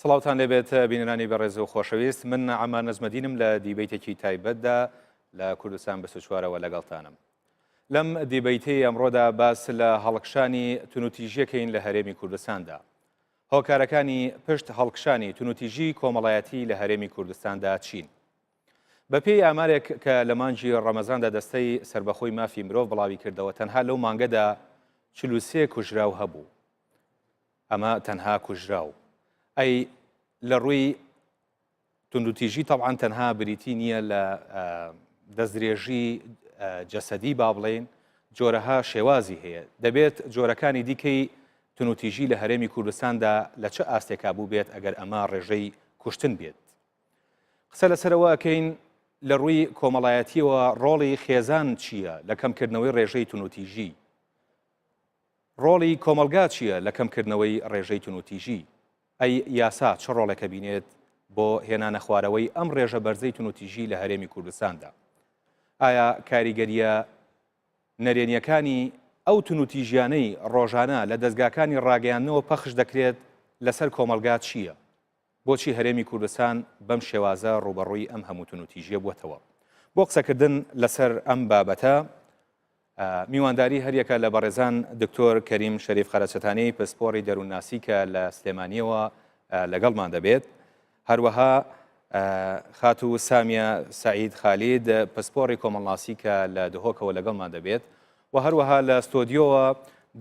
سڵاوتان لێبێت بینرانی بەڕێز و خۆشەویست من عەمان نەزمەدینم لە دیبەیتێکی تایبەتدا لە کوردستان 24ەوە لەگەڵتانم. لەم دیبەیتەی ئەمڕۆدا باس لە هەڵکشانی تونوتیژیەکەین لە هەرێمی کوردستاندا. هۆکارەکانی پشت هەڵکشانی تونوتیژی کۆمەڵایەتی لە هەرێمی کوردستاندا چین. بەپێی ئامارێک کە لە مانگی ڕەمەزاندا دەستەی سربەخۆی مافی مرۆڤ بڵاوی کردەوە تەنها لەو مانگەدا 43 کوژراو هەبوو. ئەمە تەنها کوژراو. ئەی لە ڕووی توندوتیژی تەبعاً تەنها بریتی نییە لە دەستدرێژی جەسەدی با بڵێن جۆرەها شێوازی هەیە. دەبێت جۆرەکانی دیکەی تونوتیژی لە هەرێمی کوردستاندا لە چه ئاستێکا بوو بێت ئەگەر ئەمە ڕێژەی کوشتن بێت. قسە لەسەرەوە ئەکەین لە ڕووی کۆمەڵایەتیەوە ڕۆڵی خێزان چییە لە کەمکردنەوەی ڕێژەی تونوتیژی؟ ڕۆڵی کۆمەلگا چییە لە کەمکردنەوەی ڕێژەی تونوتیژی؟ ئەی یاسا چه ڕۆڵێکە بینێت بۆ هێنانە خوارەوەی ئەم ڕێژە بەرزەی تونوتیژی لە هەرێمی کوردستاندا؟ ئایا کاریگەریە نەرێنیەکانی ئەو تونوتیژیانەی ڕۆژانە لە دەستگاکانی ڕاگەیاندنەوە پەخش دەکرێت لەسەر کۆمەلگا چییە؟ بۆچی هەرێمی کوردستان بەم شێوازە ڕوبەڕووی ئەم هەموو تونوتیژیە بووەتەوە؟ بۆ قسەکردن لەسەر ئەم بابەتە میوانداری هەریەکە لە بەڕێزان دکتۆر کەریم شەریف خەرەچەتانی پسپۆڕی دەروونناسی کە لە سلێمانیەوە لەگەڵمان دەبێت، هەروەها خاتو سامیە سعید خالید پسپۆڕی کۆمەڵناسی کە لە دهۆکەوە لەگەڵمان دەبێت و هەروەها لە ستۆدیۆوە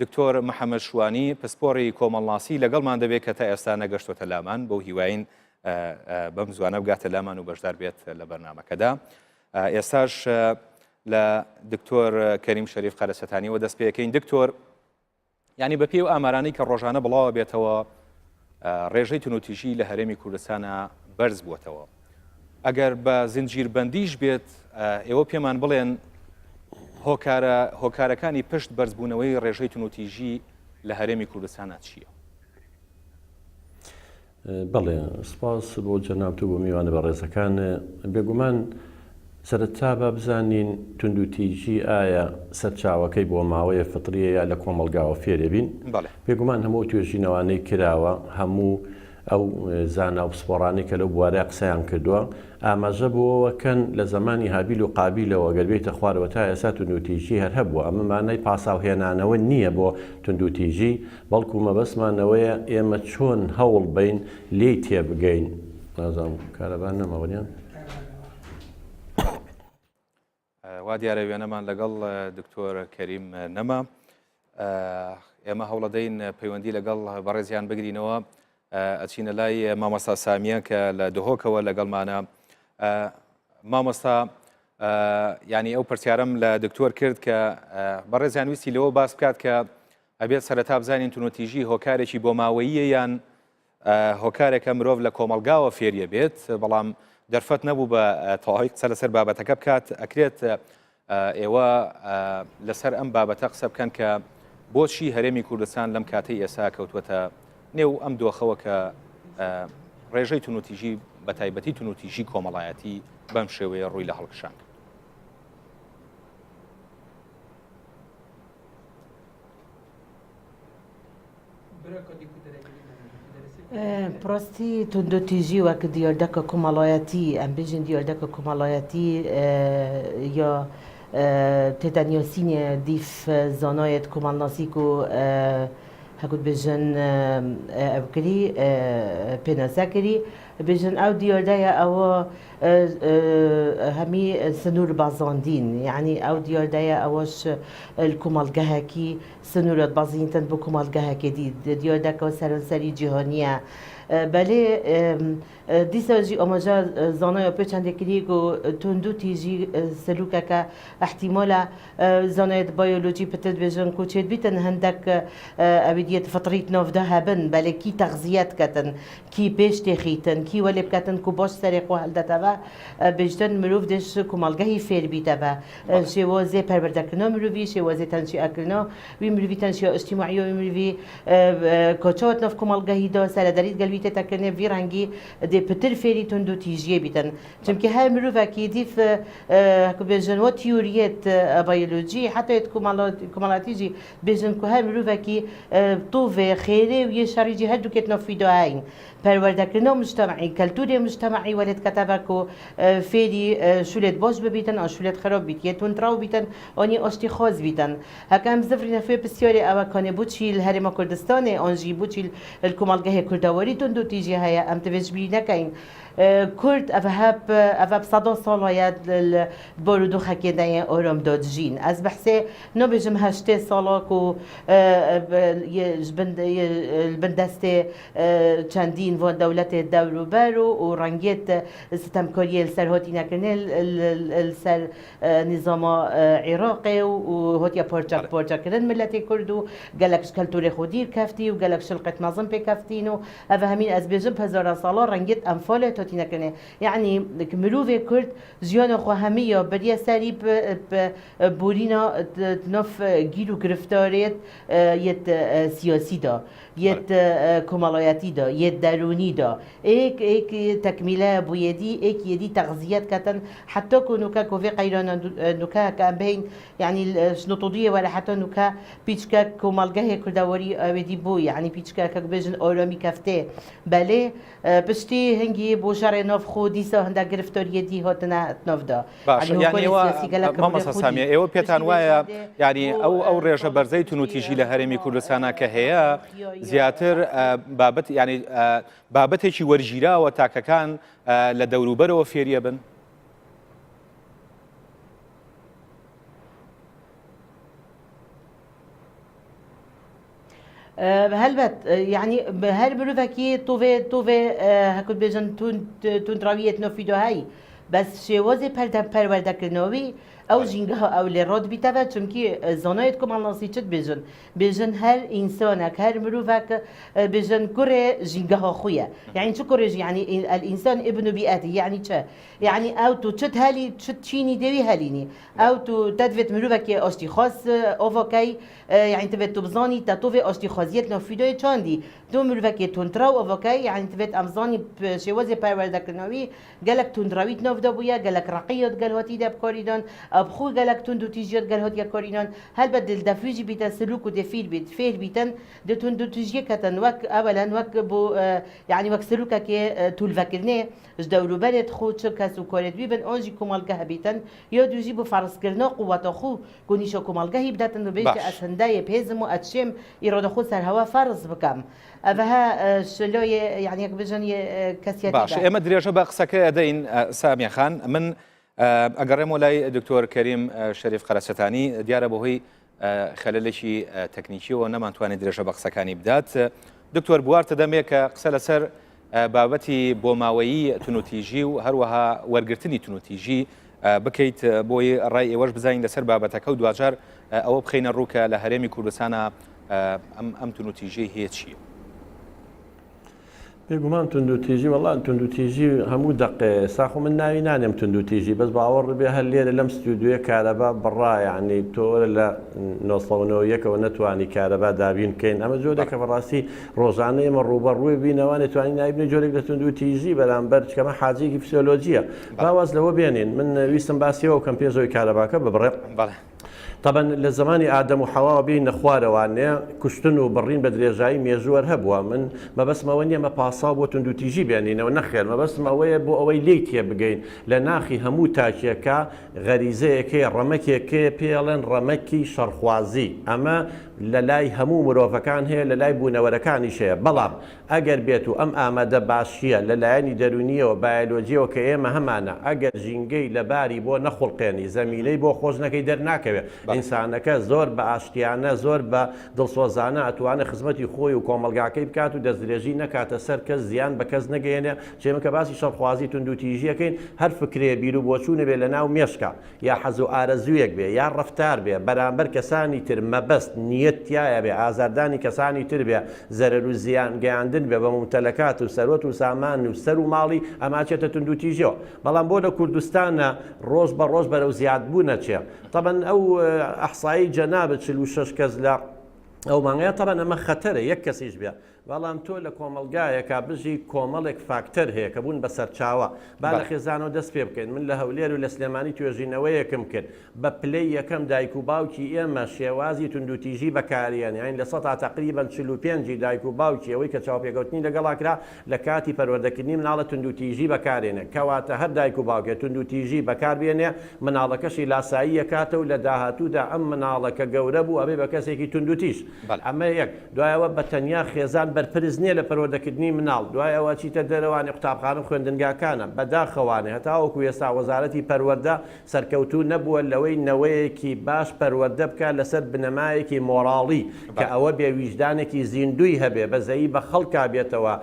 دکتۆر محەممەد شوانی پسپۆڕی کۆمەڵناسی لەگەڵمان دەبێت کە تا ئێستا نەگەشتۆتە لامان بۆ هیواین بەم زوانە بگاتە لامان و بەشدار بێت لە بەرنامەکەدا. ئێستاش لە دکتۆر کەریم شەریف خەرەچەتانیەوە دەست پێەکەین. دکتۆر، ینی بەپێی و ئامارانەی کە ڕۆژانە بڵاوە بێتەوە ڕێژەی تونوتیژی لە هەرێمی کوردستانە بەرز بووەتەوە. ئەگەر بە زنجیربەندیش بێت ئێوە پێمان بڵێن هۆکارەکانی پشت بەرزبوونەوەی ڕێژەی تونوتیژی لە هەرێمی کوردستانە چییە؟ بەڵێ، سپاس بۆ جەنابتو بۆ میوانە بەڕێزەکان. بێگومان سەرەتا بە بزانین توندوتیژی ئایا سەرچاوەکەی بۆ ماوەیە فطریە یا لە کۆمەلگاوە فێرێ بین؟ بێگومان هەموو توێژینەوانەی کراوە، هەموو ئەو زانا و پسپۆڕانی کە لەو بوارەیە قسەیان کردووە ئاماژە بۆەوەکەن لە زمانی هابیل و قابیلەوە گەلبێتە خوارەوە تا ئێستا توندوتیژی هەر هەبووە. ئەمە مانای پاساوهێنانەوە نییە بۆ توندوتیژی، بەڵکو مەبەسمانەوەیە ئێمە چۆن هەوڵ بین لێی تێبگەین. نازانم کارەبان نەمەوەریان وا دیارە وێنەمان لەگەڵ دکتۆر کەریم نەما. ئێمە هەوڵەدەین پەیوەندی لەگەڵ بەڕێزیان بگرینەوە. ئەچینە لای مامۆستا سامیە کە لە دهۆکەوە لەگەڵمانە. مامۆستا، ینی ئەو پرسیارەم لە دکتۆر کرد کە بەڕێزیان ویستی لەوە باس بکات کە ئەبێت سەرەتا بزانین تونوتیژی هۆکارێکی بۆ ماوەییە یان هۆکارێکە مرۆڤ لە کۆمەلگاوە فێریە بێت، بەڵام دەرفەت نەبوو بە تەواوی قسە لەسەر بابەتەکە بکات. ئەکرێت ئێوە لەسەر ئەم بابەتە قسە بکەن کە بۆچی هەرێمی کوردستان لەم کاتەی ئێستا کەوتوەتە نێو ئەم دۆخەوە کە ڕێژەی تونوتیژی بە تایبەتی تونوتیژی کۆمەڵایەتی بەم شێوەیە ڕووی لە هەڵکشان. پرۆستی توندوتیژی وەکە دیاردەکە کۆمەڵایەتی ئەم بژین دیاردەکە کۆمەڵایەتی یا تێدا نیۆسینە دیف زانایەت کۆمەڵناسیک و هەکوت بێژن ئەوکری پێناسەکری بێژن ئەو دیاردەیە ئەوە هەمی سنوور بازاندین، یعنی ئەو دیاردەیە ئەوەش کۆمەڵگەهەکی سنوورەت بازینتن بۆ کۆمەڵگەهەکێ دی دیاردەکەەوە سەرنسەری جیهانیە. بەلێ دیسەژی ئۆمەژە زانایە پێچەندێکری و توندوتیژی سلوکەکە احتیمالە زانایەت بایۆلۆجی پتت بێژن کوچێت بیتن هەندێک ئەویدیەت فطریت نۆڤدا هەبن، بەلێ کی تەغزیەت کەتن، کی پێش تێخیتن، بانکی ولی بکاتن کو باش سری خو هل دتوا بجدن مروف دش کومالگهی فیر بیتوا شوازه پروردکنه مروفی شوازه تنشی اکرنا وی مروفی تنشی اجتماعی و مروفی کوچات نف کومالگهی دا سر دارید گلویت تکنه وی رنگی دی پتر فیری تندو تیجیه بیتن چون که هر مروف اکیدی ف بجن و تیوریت بیولوژی حتی کومالاتیجی بجن که هر مروف اکی طوفه خیره و یه شریجی هر دو کت نفیدو هاین پروردکنه مجتمعی کلتور مجتمعی ولد كتابة كو فيدي شولت باش ببيتن أو شولت خراب بيت يتون تراو بيتن أني أشتي خاص بيتن هكام زفرنا في بسياري أو كان بوتشي الهرم كردستاني أنجي بوتشي الكمالجه كردواري تندو تيجي هيا أم تفجبي نكاين كرد أفهب صدا صلايات البارودو خكيداين أورام دادجين از بحثي نبجم هشتي صلاكو البندستي چندین و دولت دوروبرو و رنگیت ستمکاری السرهاتی نکنه السر نظام عراقی و هاتیا پارچا کردن ملت کردو گلکش کلتور خودیر کفتی و گلکش شلقت نظم پی کفتین و اوه همین از بیجم هزار سالا رنگیت انفال تاتی نکنه یعنی مروف کرد زیان خو همی یا بریا سری بورینا نف گیرو گرفتاریت یت سیاسی دا یت کمالایتی دا یت درونی دا ایک تکمیله بویدی ایک یدی تغذیت کتن حتی که نوکا کوفی قیران نوکا کام بین یعنی شنطودیه ولا حتی نوکا پیچکا کمالگه کردواری آویدی بو یعنی پیچکا که بجن آرامی کفته بله پشتی هنگی بوشار ناف خودی سا هنده گرفتاری دی هاتنا ناف دا باش يعني هو ماما سامية ايوه بيتان وايا يعني او ريجا برزيتون وتيجي لهرمي كردستان كهيا زياتر بابت يعني بابتي ورجيرا وتاكا كان لدوروبر وفيريا بن هلبت يعني هل بروفكي طوفي هكذا بيجن تون تراوية نفيدو هاي بس شوازي پروردكرنوي او جنگها او لراد بیتوا چون که زنایت کم الناسی چت بیجن هر انسانك هر مروفك بیجن كره جنگها خويا يعني شو كره يعني الانسان ابن بيئته يعني چه يعني او تو چت هالي چت چيني دوي هاليني او تو تدفت مروفك اشتي خاص اوفاكي يعني تبت تبزاني تطوفي اشتي خاصيت نفيدوي چاندي تو مروفك تونتراو اوفاكي يعني تبت امزاني شوازي پروردكرنوي قالك تونتراويت نفدا بويا قالك رقيات قال هاتي دب كاريدان ابخو قالك تندو تيجيت قال هات يا كورينان هل بدل دفوجي بيتا سلوك ودفير بيت فير بيتن دو تندو تيجي كتن وك اولا وك بو يعني وك سلوكك تول فكرني اش دورو بلد خود شو كاسو كوريت بيبن انجي كمالگه بيتن يا دوجي بو فرض كرنا قوت خو كونيشو كمالگه بداتن بيش اسنداي بهزمو اتشم اراده خود سر هوا فرض بكم أبها شلوي يعني يكبجن كسياتي باش اما دريجه بقسك دين سامي خان من ئەگەڕێم لای دکتۆر کەریم شەریف قەرەچەتانی دیارە بەهۆی خەلەلێکی تەکنیکیەوە نەمانتوانێت درێژە بە قسەکانی بدات دکتۆر بوارتە دەمێ کە قسە لەسەر بابەتی بۆ ماوەیی تونوتیژی و هەروەها وەرگرتنی تونوتیژی بکەیت بۆی ڕای ئێوەش بزانین لەسەر بابەتەکە و دوجار ئەوە بخەینە ڕووکە لە هەرێمی کوردستانە ئەم تونوتیژی هەیە چییە؟ بێگومان تونندوتیژی وەڵام تونندوتیژی هەموو دقێ ساخۆ من ناوی نانێم تونندوتیژی بەس باوەڕ بێ هەر لێرە لەم ستودیۆ کارەبا بڕا یعنی تۆ لە 1970ەوە نەتوانی کارەبا دابین بکەین ئەمە جۆرێکە بەڕاستی ڕۆژانە ئێمە ڕوبەڕووی بینەوە نتوانین نابینە جۆرێک لە تونندوتیژی بەرامبەر چکەمە حاجێکی فسیۆلۆجیە باواز لەوە بێنین من ویستم باسیەوە کەم پێشەوەی کارەباکە ببڕێ طبعا لە زمانی ئادەم و حەوا بین نەخوارەوانەیە کوشتن و بڕین بە درێژایی مێژوەر هەبووە من مەبەستمەوە نییە مە پاسا بۆ تونندوتیژی بێنینەوە نەخێر مەبەستم ئەوەیە بۆ ئەوەی لی تێ بگەین لە ناخی هەموو تاکیەکە غەریزەیەکەی ڕەمەکێکەیە پێڵێن ڕەمەکی شەڕخوازی ئەمە لە لای هەموو مرۆڤەکان هەیە لە لای بوونەوەرەکانیش هەیە بەڵام ئەگەر بێت و ئەم ئامادە باشیە لە لایەنی دەرونیەوە بایۆلۆجیەوە کە ئێمە هەمانە ئەگەر ژینگەی لەباری بۆ نەخوڵقێنی زەمینەی بۆ خۆش نەکەی دەرناکەوێت ئینسانەکە زۆر بە ئاشتیانە زۆر بە دڵسۆزانە ئەتوانێت خزمەتی خۆی و کۆمەلگاکەی بکات و دەستدرێژی نەکاتە سەر کەس زیان بە کەس نەگەێنێ چێمەکە باسی شەڕخوازی توندوتیژیەکەین هەر فکرێ بیر و بۆچوونە بێ لە ناو مێشکە یا حەز و ئارەزوویەک بێ یا ڕەفتار بێ بەرامبەر کەسانی تر مەبەست نیەت تایە بێ ئازاردانی کەسانی تر بێ زەرەر و زیان گەیاندن بێ بە ممتەلەکات و سەرۆت و سامان و سەر و ماڵی ئەماچێتە توندوتیژیەوە بەڵام بۆ لە کوردستانە ڕۆژ بە ڕۆژ بەرەو زیادبوونە چێ طبعا ئەو ئەحسایی جەنابەت 46 کەس لە ئەو مانگەیە طبعا ئەمە خەتەرە یەک کەسیش بێ بەڵام تۆ لە کۆمەلگایەکە بژی کۆمەڵێک فاکتەر هەیە کە بوون بەسەر چاوە با لە خێزانەوە دەست پێ بکەین من لە هەولێر و لە سلێمانی توێژینەوەیەکم کرد بە پلەی یەکەم دایک و باوکی ئێمە شێوازی توندوتیژی بەکارێن یان لە سەد تقریبان 45 دایک و باوکی ئەوەی کە چاوپێکەوتنی لەگەڵا کرا لە کاتی پەروەردەکردنی مناڵە توندوتیژی بەکارێنێ کەواتە هەر دایک و باوکێ توندوتیژی بەکاربێنێ مناڵەکەشی لاسایی یەکاتە و لە داهاتوودا ئەم مناڵەکە گەورە بوو ئەبێ بە کەسێکی توندوتیژ ئەمە یەک دوایەوە بە تەنیا خێزان بەرپرس نییە لە پەروەردەکردنی مناڵ دوای ئەوە چیتە دەرەوانی قوتابخانە خوێندنگاکانە بەداخەوانێ هەتاوەکو ئێستا وەزارەتی پەروەردە سەرکەوتوو نەبووە لەوەی نەوەیەکی باش پەروەردە بکە لەسەر بنەمایەکی مۆراڵی کە ئەوە بێ ویژدانێکی زیندوی هەبێ بەزەیی بە خەڵکا بێتەوە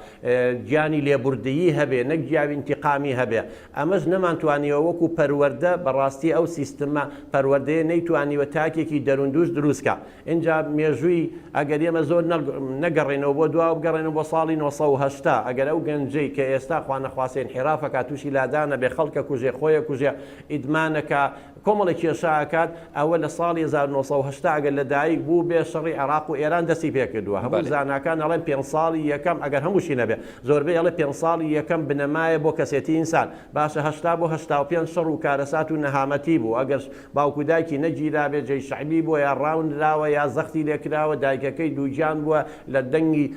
گیانی لێبوردیی هەبێ نەک گیاوی انتقامی هەبێ ئەمەش نەمانتوانیەوە وەکو پەروەردە بەڕاستی ئەو سیستەمە پەروەردەیە نەیتوانیوە تاکێکی دەروندوش دروستکە اینجا مێژووی ئەگەر ئێمە زۆر نەگەڕێنەوە بۆ دوا بگەڕێنەوە بۆ ساڵی 1970 ئەگەر ئەو گەنجەی کە ئێستا خوانەخواسێن حیرافەکە تووشی لادانە بێ خەڵکە کوژێ خۆیە کوژێ ئیدمانەکە کۆمەڵی کێشاکات ئەوە لە ساڵی 1970 ئەگەر لەدایک بوو بێ شەڕی عێراق و ئێران دەستی پێکردووە هەموو زاناکان ئەڵێن 5 ساڵی یەکەم ئەگەر هەمووشی نەبێ زۆربەی ئەڵێ 5 ساڵی یەکەم بنەمایە بۆ کەسێتی ئینسان باشە 80 بۆ 85 شەڕ و کارەسات و نەهامەتی بوو ئەگەر باوکو دایکی نەگیرا بێ جێی شەعبی بووە یا ڕاوندراوە یا زەختی لێکراوە دایکەکەی دووجان بووە لە دەنگی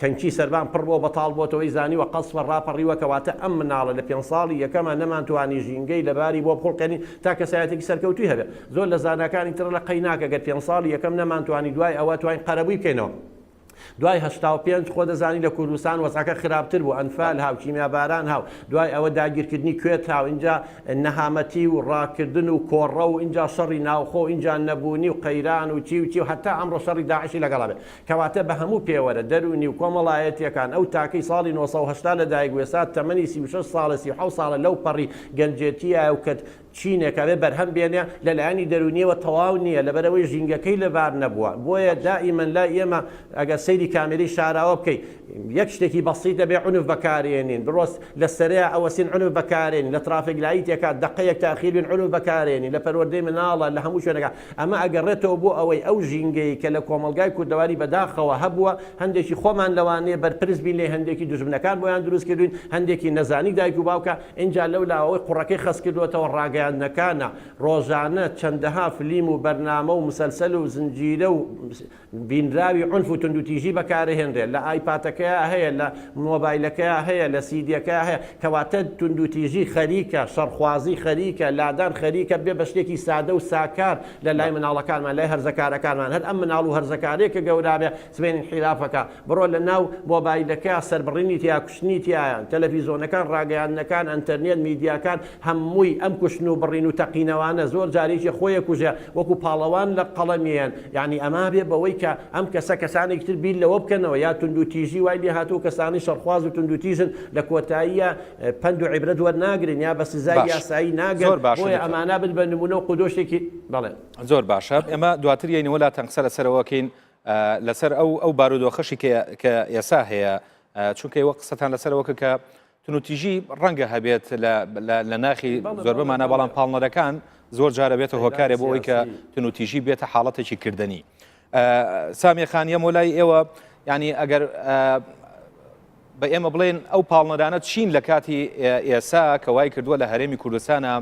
تەنکی سەربان پڕ بۆ بەتاڵ بۆتەوەی زانی و قەسفە ڕاپەڕیوە کەواتە ئەم مناڵە لە 5 ساڵی یەکەمە نەمانتوانی ژینگەی لەباری بۆ بخۆڵکەنی تا کەسایەتێکی سەرکەوتوی هەبێت زۆر لە زانەکانی تر لە قەیناکە گەر 5 ساڵی یەکەم نەمانتوانی دوای ئەوە توانین قەرەبووی بکەینەوە دوای 85 خۆ دەزانی لە کوردستان وەزعەکە خراپتر بوو ئەنفال هاو کیمیاباران هاو دوای ئەوە داگیرکردنی کوێت هاو اینجا نەهامەتی و ڕاکردن و کۆڕە و اینجا شەڕی ناوخۆ اینجا نەبوونی و قەیران و چی و چی و هەتا ئەمڕۆ شەڕی داعشی لەگەڵا بێت کەواتە بە هەموو پێوەرە دەرونی و کۆمەڵایەتیەکان ئەو تاکەی ساڵی 1970 لە دایکوێسات تەمەنی 36 ساڵە 37 ساڵە لەو پەڕی گەنجێتیە و کە چینێکەوێ بەرهەم بێنێ لەلایەنی دەرونیەوە تەواو نییە لەبەرەوەی ژینگەکەی لەبار نەبووە بۆیە دائیمەن لا ئێمە ئەگەر سەیری کامێری شاراوە بکەیت یەک شتێکی بەسیط دەبێ عنف بەکارێنین بڕۆست لە سەرەیە ئەوەسین عنف بەکارێنین لە ترافێک لایتێکە دقەیەک تاخیر بین عنف بەکارێنین لە پەروەردەی مناڵە لە هەموو شوێنەکە ئەمە ئەگەڕێتەوە بۆ ئەوەی ئەو ژینگەی کە لە کۆمەلگای کوردەواری بەداخەوە هەبووە هەندێکی خۆمان لەوانەیە بەرپرس بین لێ هەندێکی دوژمنەکان بۆیان دروست کردوین هەندێکی نەزانی دایک و باوکە اینجا لەولاەوەی قوڕەکەی خەس کردوێتەوە ڕاگەیاندنەکانە ڕۆژانە چەندەها فلیم و بەرنامە و مسلسل و زنجیرە و بینراوی عنف و توندوتیژی بەکارهێنرێت لە ئایپاتەکەیە هەیە لە مۆبایلەکەیە هەیە لە سیدیەکە هەیە کەواتە توندوتیژی خەریکە شەڕخوازی خەریکە لادان خەریکە بێ بە شتێکی سادە و ساکار لە لای مناڵەکانمان لای هەرزەکارەکانمان هەر ئەم مناڵ و هەرزەکارێکە گەورابێ سبێنین حیرافەکە بڕۆ لە ناو مۆبایلەکە سەربڕینی تیا کوشتنی تایە تەلەڤیزۆنەکان ڕاگەیاندنەکان ئەنتەرنێت میدیاکان هەمووی ئەم کوشتن و بڕین و تەقینەوانە زۆر جارێکی خۆیە کوژە وەکو پاڵەوان لە قەڵەمیان یعنی ئەما بێ بەوەی کە ئەم کەسانێکی تر بیر لەوە بکەنەوە یا توندوتیژی وای لێ هاتوو کەسانی شەڕخواز و توندوتیژن لە کۆتاییە پند و عیبرەت وەرناگرن یا بە سزای یاسایی ناگەن بۆیە ئەمانە بن بە نمونە و قودۆشتێکی بەڵێ زۆر باشە ئێمە دواتر یەینەوە لا تەنقسە لەسەرەوەکەین لەسەر ئەو بارودۆخەشی کە ئێسا هەیە چونکە ئێوە قسەتان لەسەرەوەکە کە توندوتیژی ڕەنگە هەبێت لە ناخی زۆربەمانە بەڵام پاڵنەرەکان زۆر جارە بێتە هۆکارێ بۆ ئەوەی کە توندوتیژی بێتە حاڵەتێکی کردنی سامی خانیە مۆلای ئێوە ینی ئەگەر بە ئێمە بڵێن ئەو پاڵنەرانە چین لە کاتی ئێسا کە وای کردووە لە هەرێمی کوردستانە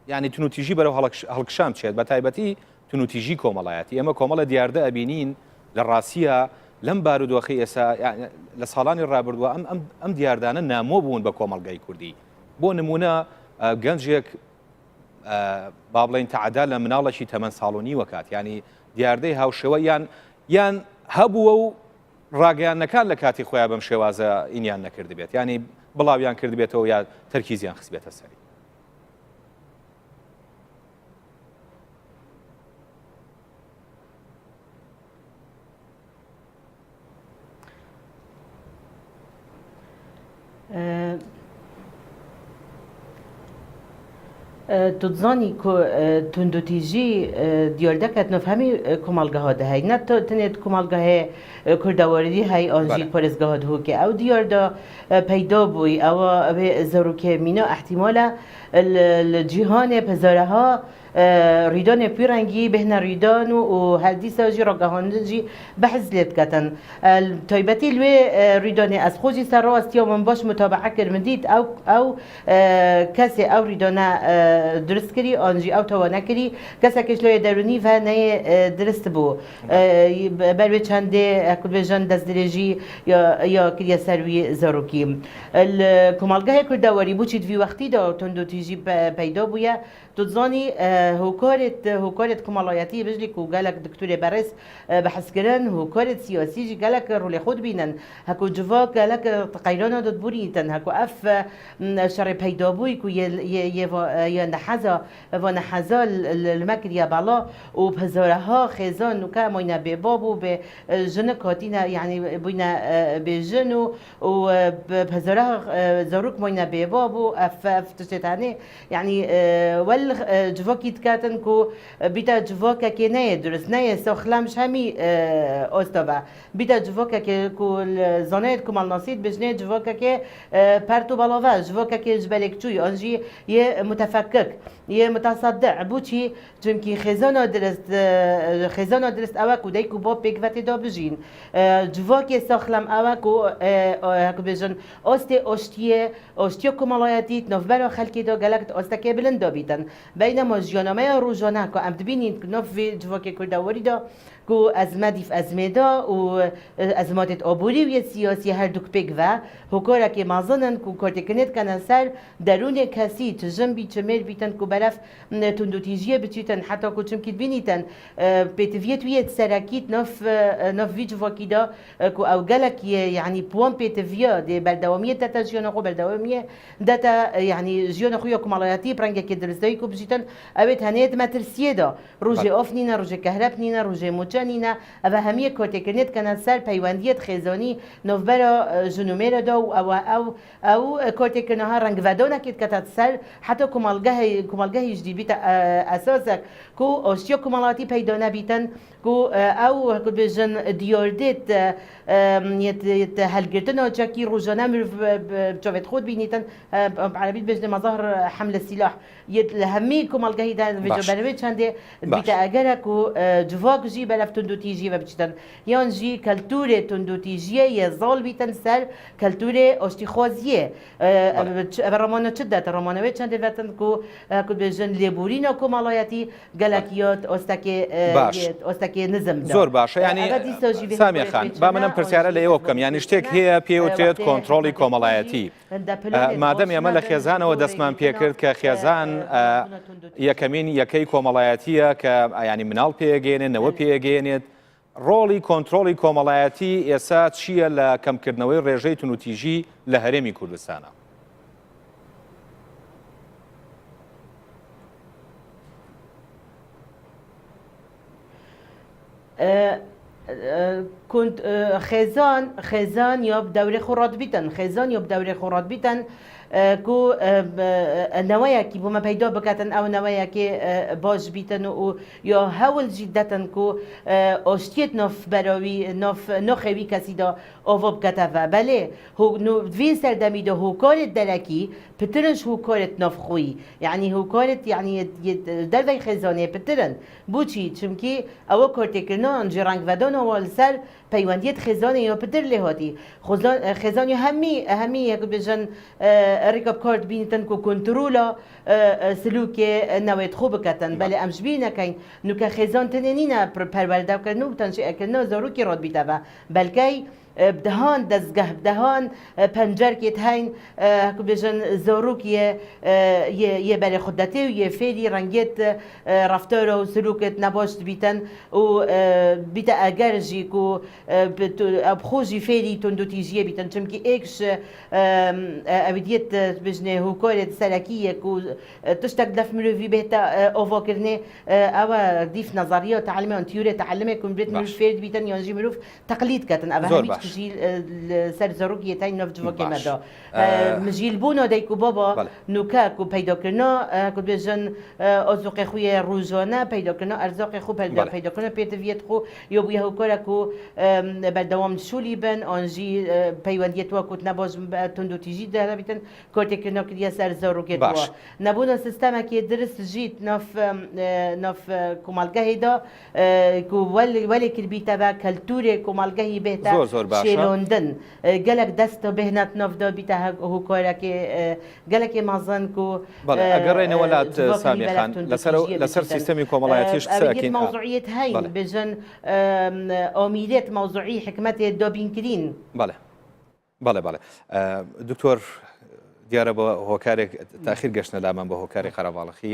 ینی توندوتیژی بەرەو هەڵکشان بچێت بە تایبەتی توندوتیژی کۆمەڵایەتی ئێمە کۆمەڵە دیاردە ئەبینین لە ڕاستیە لەم بارودۆخی ئێسا لە ساڵانی ڕابردووە ئەم دیاردانە نامۆ بوون بە کۆمەڵگای کوردی بۆ نمونە گەنجێک با بڵێن تەعەدا لە مناڵێکی تەمەن ساڵۆنی وەکات ینی دیاردەی هاوشێوە یان هەبووە و ڕاگەیانەکان لە کاتی خۆیان بەم شێوازە ئینیان نەکرد بێت ینی بڵاویان کرد بێتەوە یا تەرکیزیان خست بێتە سەری تتزانی که تندوتیجی دیالدکت نفهمی کمالگاه ها ده هی نه تنید کمالگاه کردواردی هی آنجی پرزگاه ده که او دیالدا پیدا بوی او زروکه مینا احتمالا الجهان پزارها ريدان بيرانجي بهنا ريدان وهالدي ساجي رقهانجي بحزلت كتن التايبتي لوي ريدان از خوجي سر استيا من باش متابعه كرمديت او كسي او ريدانا درست كري انجي او توانا كري كسا كشلو دروني فاني درست بو بلوي چنده اكل بجان دست درجي يا كريا سروي زاروكي الكمالگاه كردواري بوچيت في وقتي دا تندو تيجي پیدا بويا تزانی هوکارت کمالایتی بجلی کو گلک دکتور برس بحث کردن هوکارت سیاسی جی گلک رول خود بینن هکو جوا گلک تقیران داد بوریتن هکو اف شر پیدا بوی کو ی نحزا و نحزا المکر یا بالا و بزارها خزان و که ماینه به بابو به جن کاتینا یعنی بوینا به جنو و بزارها زاروک ماینه به بابو اف تشتانه یعنی ول جواکیت کاتن کو بیتا جواکا که نه درست نه سخلمش همی استوا بیتا جواکا که کو زانید کمال ناسید بجنه جواکا که پرتو بالاوا جواکا که جبلک چوی آنجی یه متفکک یه متصدع بوچی چون که خزانه درست اوه کو دیکو با پیکوتی دا بجین جواکی سخلم اوه کو بجن است اشتیه کمالایتیت نوبرا خلکی دا گلکت استکه بلند دا بیتن بينما جيانامه روزانه که ام دبینید نف جواکی کردواری دا کو ازمدیف ازمدا و ازماتت آبوری و سیاسی هر دوک پیک و هکاره که مازنن کو کارتکنت کنن سر درون کسی تجم بی چمر بیتن کو برف تندوتیجیه بچیتن حتی کو چم کید بینیتن پیتویت ویت سرکیت نف ویج واکی دا کو او گلک یعنی پوان پیتویا دی بردوامیه دتا جیان خو بردوامیه دتا یعنی جیان خو یکم علایتی برنگه که درستایی کو بچیتن اوت هنیت مترسیه دا روز آفنینا روز کهرب نینا روز جانینا و همیه کارتکنت کنن سر پیوندیت خزانی نوبرا جنومیر دا او کارتکنه ها رنگ ودانه کت کتت سر حتی کمالگاه جدید بیت اساسک کو آشتیا کمالاتی پیدا نبیتن کو او کد بجن دیاردت یت هلگرتن آجاکی روزانه مرف بجوت خود بینیتن عربیت بجن مظاهر حمل السلاح یت همی کمالگاهی دن وجو بروی چنده بیت اگر کو جواک جی بلف تندوتیجی و بچتن یان جی کلتور تندوتیجیه یه زال بیتن سر کلتور اشتیخوازیه برمانه چده رمانه وی چنده وطن کو کد بجن لیبورینا کمالایتی گلکیات استکی نظم دا زور باشه یعنی سامی خان با منم پرسیاره لیو بکم یعنی شتێک هەیە پێوترێت کۆنتڕۆڵی کۆمەڵایەتی مادەم ئێمە لە خێزانەوە دەستمان پێکرد کە خێزان یەکەمین یەکەی کۆمەڵایەتیە کە ینی مناڵ پێگەێنێت نەوە پێگەێنێت ڕۆڵی کۆنتڕۆڵی کۆمەڵایەتی ئێستا چییە لە کەمکردنەوەی ڕێژەی تونوتیژی لە هەرێمی کوردستانە؟ كنت خزان ياب دوري خورات بيتن خزان ياب دوري خورات بيتن کو نوایا کی بوم پیدا بکتن او نوایا کی باش بیتن و یا هول جدتن کو اشتیت نف براوی نخوی کسی دا آواب کته و بله هو نو وین سردمی دا هو کارت درکی پترنش هو کارت نف خوی یعنی هو کارت یعنی در وی خزانه پترن بوچی چمکی او کارت کرنا انجی رنگ ودان و سر پیوندیت خزانه یا پتر لهاتی خزانه همی یک بجن ریکاب کارت بینتن کو کنترولا سلوک نوید خوب کتن بله امش بینه کن نو که خزان تنینینا پرورده کرنو بتنش اکرنا زارو کی راد بیتا و بلکه بدهان دزگه بدهان پنجر کت هین که بجن زاروک یه بله خودتی و یه فعلی رنگت رفتار و سلوکت نباشت بیتن و بیت اگر جی کو بخوجی فعلی تندوتیجیه بیتن چون که ایکش اویدیت بجنه هوکارت سرکیه کو تشتک دف مروی بهتا آوا کرنه او دیف نظریه تعلمه انتیوره تعلمه کن برید مروف فرد بیتن یا جی مروف تقلید کتن او همیچ ژی سەر زەڕوگیەتای نەفجوەکەمەدا مژیل بوونەوە دایک و بابا نوکەک و پەیداکردنا کو بێژن ئۆزوقی خویە ڕوژۆنە پەیداکردنا ئەرزاقی خو پەیداکردنا پێتەویێت خو یۆ بوویە هەوکۆرەک و بەردەوام شولی بن ئۆنژی پەیوەندیەتوە کوت نەبۆژ تونند و تیژی دەبیتن کۆرتێکردنا کردیە سەر زەڕوگێتەوە نەبوونە سیستەمێکی درست ژیت نەف کومەڵگەهێدا وەلێ کردبیتەوە کەلتورێ کومەڵگەهی بێتە شێلۆندن گەلک دەستە بهێنات نەفدا بیتە هەوکۆرەکێ گەلێکی مازن و ئەگەڕێنەوەلات سامیخان لەسەر سیستەمی کۆمەڵایەتیش قسەکەین موضوعیت هەین بێژن ئۆمیدێت موضوعی حکمەتێ دۆبینکرین بەڵێ دکتۆر دیارە بە هۆکارێک تاخیر گەشتە لامان بە هۆکاری خەرەباڵخی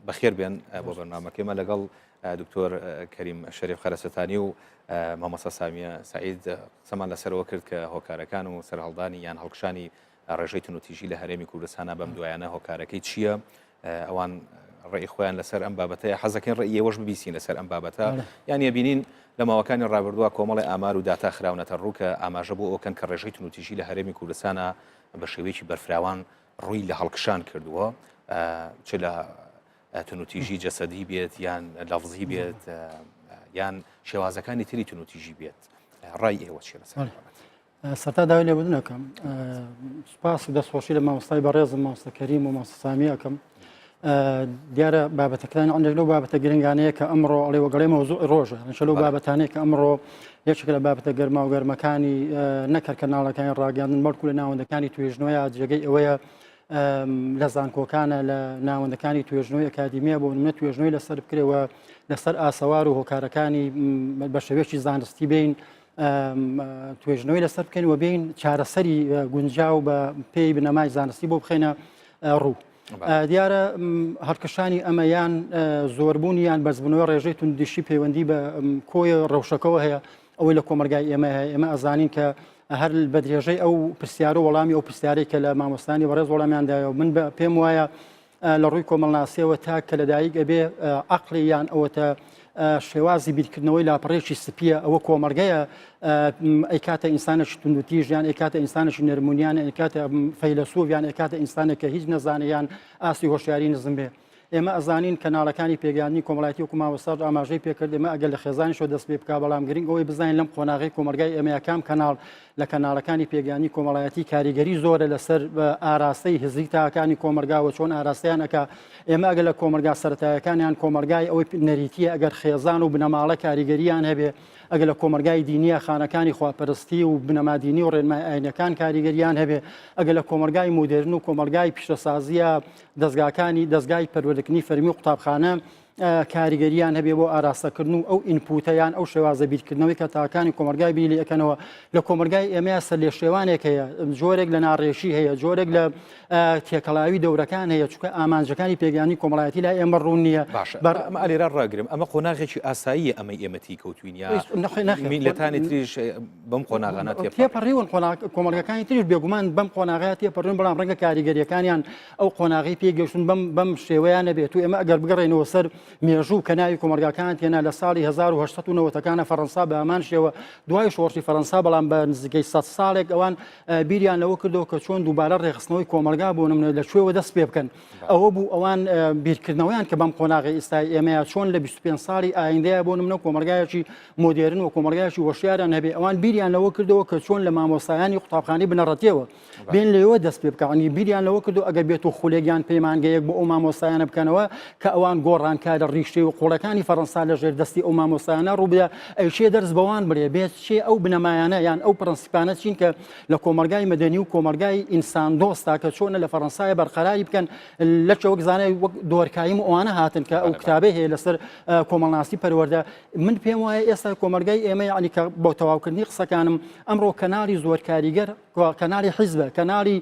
بەخێر بێن بۆ بەرنامەکەمە لەگەڵ دکتۆر کەریم شەریف خەرەسەتانی و مامۆستا سامیە سعید قسەمان لەسەرەوە کرد کە هۆکارەکان و سەرهەڵدانی یان هەڵکشانی ڕێژەی تونوتیژی لە هەرێمی کوردستانە بەم دوایانە هۆکارەکەی چییە؟ ئەوان ڕێی خۆیان لەسەر ئەم بابەتەیە حەزەکەن ڕێیەوەش ببیسین لەسەر ئەم بابەتە یان بینین لە ماوەکانی ڕابردووە کۆمەڵی ئامار و داتا خراونەتە ڕووکە ئاماژە بۆ ئەوکەن کە ڕێژەی تونوتیژی لە هەرێمی کوردستانە بە شێوەیەکی بەرفراوان ڕووی لە هەڵکشان کردووە چ لە تونوتیژی جەسەدی بێت یان لەفزی بێت یان شێوازەکانی تری تونوتیژی بێت ڕای ئێوە چێ لەسەر سەرتا داوای لێبوردنەکەم سوپاس و دەستخۆشی لە مامۆستای بەڕێزم مامۆستا کەریم و مامۆستا سامی ئەەکەم دیارە بابەتەکان ئەندێک لەو بابەتە گرنگانەیە کە ئەمڕۆ ئەڵێ وەگەڵێ مەوزوع ڕۆژە نەچە لەو بابەتانەیە کە ئەمڕۆ یەکێک لە بابەتە گەرما و گەرمەکانی نەکەر کەناڵەکانی ڕاگەاندن بەڵکو لە ناوەندەکانی توێژنەوەیە جێگەی ئەوەیە لە زانکۆکانە لە ناوەندەکانی توێژنەوەی ئەکادیمیە بۆ نمونە توێژنەوەی لەسەر بکرێەوە لەسەر ئاسەوار و هۆکارەکانی بە شێوەیەکی زانستی بین توێژنەوەی لەسەر بکەین و بین چارەسەری گونجاو بە پێی بنەمای زانستی بۆ بخێنە ڕوو. دیارە هەڵکشانی ئەمەیان زۆربوونیان بەرزبوونەوە ڕێژەی توندیشی پەیوەندی بە کۆیە ڕەوشەکەەوە هەیە ئەوەی لە کۆمەلگای ئێمە هەیە ئێمە ئەزانین کە هەر بە درێژەی ئەو پرسیارە وەڵامی ئەو پرسیارێک کە لە مامۆستانی بەڕێز وەڵامیاندایەوە من پێم وایە لە ڕووی کۆمەڵناسیەوە تا کە لەدایک ئەبێ عەقڵی یان ئەوەتە شێوازی بیرکردنەوەی لاپەڕێکی سپیە ئەوە کۆمەلگەیە ئەی کاتە ئینسانێکی توندوتیژ یان ئەی کاتە ئینسانێکی نەرمونیان ئەی کاتە فەیلسوف یان ئەی کاتە ئینسانێک کە هیچ نەزانیان ئاسی هۆشیاری نزم بێ. ئێمە ئەزانین کەناڵەکانی پێگەیاندنی کۆمەڵایەتی وەکو مامۆستا ئاماژەی پێکرد ئێمە ئەگەر لە خێزانیشەوە دەست پێ بکا بەڵام گرنگ ئەوەی بزانین لەم قۆناغی کۆمەلگای ئێمە یەکام کەناڵ لە کەناڵەکانی پێگەیاندنی کۆمەڵایەتی کاریگەری زۆرە لەسەر ئاراستەی هزیک تاکانی کۆمەلگاوە چۆن ئاراستەیان ئەکا ئێمە ئەگەر لە کۆمەلگا سەرەتایەکانیان کۆمەلگای ئەوەی نەریتیە ئەگەر خێزان و بنەماڵە کاریگەریان هەبێ ئەگەر لە کۆمەلگای دینیە خانەکانی خواپەرستی و بنەمادینی و ڕێنمای ئاینەکان کاریگەریان هەبێ ئەگەر لە کۆمەلگای مۆدرن و کۆمەلگای پیشەسازیە دەستگای پەروەردەکردنی فەرمی و قوتابخانە کاریگەریان هەبێ بۆ ئاراستەکردن و ئەو ئینپوتەیان ئەو شێوازە بیرکردنەوەی کە تاکانی کۆمەلگای بیری ئەەکەنەوە لە کۆمەلگای ئێمە سەر لێ شێوانێک هەیە جۆرێک لە ناڕێشی هەیە جۆرێک لە تێکەڵاوی دەورەکان هەیە چونکە ئامانجەکانی پێگەیاندنی کۆمەڵایەتی لای ئێمە ڕوون نییە ئەلێرا ڕاگرم ئەمە قۆناغێکی ئاساییە ئەمەی ئێمەتی کەوتوینیا میلەتانی تریش بەم قۆناغانە تێپەڕیون کۆمەلگەکانی تریش بێگومان بەم قۆناغەیە تێپەڕون بەڵام ڕەنگە کاریگەریەکانیان ئەو قۆناغی پێگەشتن بەم شێوەیان نەبێت و ئێمە ئەگەر بگەڕێنەوە سەر مێژوو کە ناوی کۆمەلگاکان تێنا لە ساڵی 1990ەکانە فەڕەنسا بە ئامان شێوە دوای شۆڕشی فەڕەنسا بەڵام بە نزیکەی 100 ساڵێک ئەوان بیریان لەوە کردەوە کە چۆن دووبارە ڕێخستنەوەی کۆمەلگا بۆ نمونە لەکوێوە دەست پێ بکەن ئەوە بوو ئەوان بیرکردنەوەیان کە بەم قۆناغی ئێستای ئێمەیە چۆن لە 25 ساڵی ئایندەیە بۆ نمونە کۆمەلگایەکی مۆدێرن و کۆمەلگایەکی وەشیاران هەبێ ئەوان بیریان لەوە کردەوە کە چۆن لە مامۆستایانی قوتابخانەی بنەڕەتیەوە بێن لەوە دەست پێ بکەنی بیریان لەوە کردو ئەگەر بێت و خولێکیان پەیمانگەیەک بۆ ئەو مامۆستایانە بکەنەوە کە ئەوان گۆڕانکارە ڕیشتەی و قوڵەکانی فەڕەنسا لە ژێر دەستی ئەو مامۆستایانە ڕووبدا ئەیشێ دەرز بەوان بڵێ بێت چێ ئەو بنەمایانە یان ئەو پرەنسیپانە چین کە لە کۆمەلگای مەدەنی و کۆمەلگای ئینسان دۆستا کە چۆنە لە فەڕەنسایە بەرقەراری بکەن لە چەوەک زانای وەک دۆرکایم و ئەوانە هاتن کە ئەو کتابە هەیە لەسەر کۆمەڵناسی پەروەردە من پێم وایە ئێستا کۆمەلگای ئێمە یعنی کە بۆ تەواوکردنی قسەکانم ئەمڕۆ کەناڵی زۆر کاریگەر کەناڵی حیزبە کەناڵی